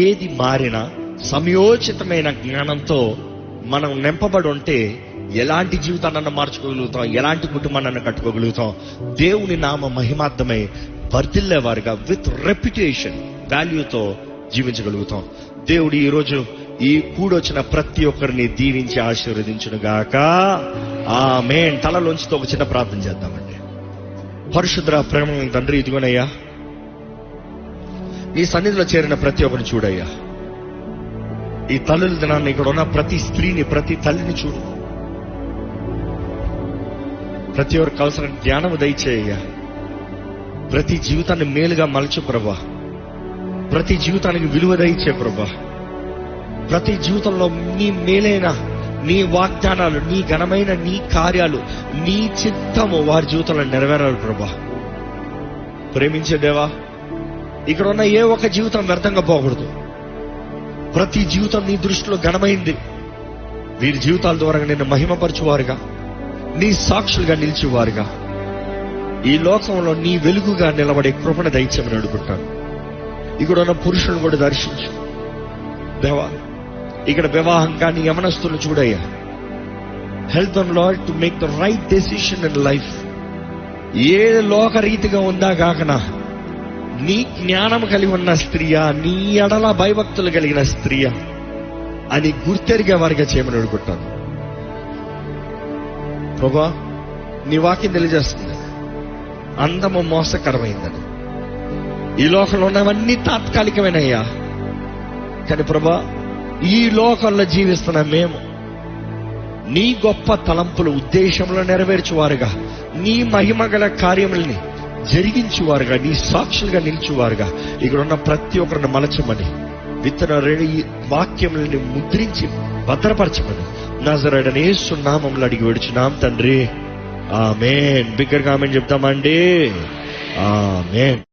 [SPEAKER 3] ఏది మారినా సమయోచితమైన జ్ఞానంతో మనం నింపబడి ఉంటే ఎలాంటి జీవితాన్ని మార్చుకోగలుగుతాం, ఎలాంటి కుటుంబాన్ని కట్టుకోగలుగుతాం. దేవుని నామ మహిమార్థమై వర్ధిల్లే వారిగా విత్ రెప్యుటేషన్, వాల్యూతో జీవించగలుగుతాం. దేవుడు ఈ రోజు ఈ కూడొచ్చిన ప్రతి ఒక్కరిని దీవించి ఆశీర్వదించును గాక. ఆమేన్. తలలోంచితో ఒక చిన్న ప్రార్థన చేద్దామండి. పరిశుద్ధ ప్రేమ తండ్రి, ఇదిగోనయ్యా నీ సన్నిధిలో చేరిన ప్రతి ఒక్కరిని చూడయ్యా. ఈ తల్లుల దినాన్ని ఇక్కడ ఉన్న ప్రతి స్త్రీని, ప్రతి తల్లిని చూడు. ప్రతి ఒక్కరికి అవసరం జ్ఞానము దయచేయ్యా. ప్రతి జీవితాన్ని మేలుగా మలచు ప్రభా. ప్రతి జీవితానికి విలువ దయచే ప్రభా. ప్రతి జీవితంలో నీ మేలైన నీ వాగ్దానాలు, నీ ఘనమైన నీ కార్యాలు, నీ చిత్తము వారి జీవితంలో నెరవేరాలి ప్రభా. ప్రేమించే దేవా, ఇక్కడ ఉన్న ఏ ఒక్క జీవితం వ్యర్థంగా పోకూడదు. ప్రతి జీవితం నీ దృష్టిలో ఘనమైంది. వీరి జీవితాల ద్వారా నిన్ను మహిమపరచువారుగా, నీ సాక్షులుగా నిలిచేవారుగా, ఈ లోకంలో నీ వెలుగుగా నిలబడే కృపణ దయచేయమని అడుగుంటాను. ఇక్కడ ఉన్న పురుషులను కూడా దర్శించు దేవా. ఇక్కడ వివాహం కానీ యమనస్తులను చూడయ్యా. Help them Lord to make the right decision in life. ఏ లోక రీతిగా ఉందా కాకనా నీ జ్ఞానం కలిగి ఉన్న స్త్రీయా, నీ ఎడల భయభక్తులు కలిగిన స్త్రీయా అని గుర్తెరిగే వారిగా చేయమని అడుగుంటాను ప్రభా. నీ వాక్యం తెలియజేస్తుంది, అందము మోసకరమైందని. ఈ లోకంలో ఉన్నవన్నీ తాత్కాలికమైనయ్యా. కానీ ప్రభా, ఈ లోకంలో జీవిస్తున్న మేము నీ గొప్ప తలంపులు, ఉద్దేశంలో నెరవేర్చువారుగా, నీ మహిమ గల కార్యములని జరిగించువారుగా, నీ సాక్షులుగా నిలిచేవారుగా ఇక్కడ ఉన్న ప్రతి ఒక్కరిని మలచమని, విత్తన వాక్యములని ముద్రించి భద్రపరచమని నజరేయుడైన యేసు నామములో అడిగి వేడుచున్నాం తండ్రి. ఆమేన్. బిగ్గరగా ఆమేన్ చెప్తామండి. ఆమేన్.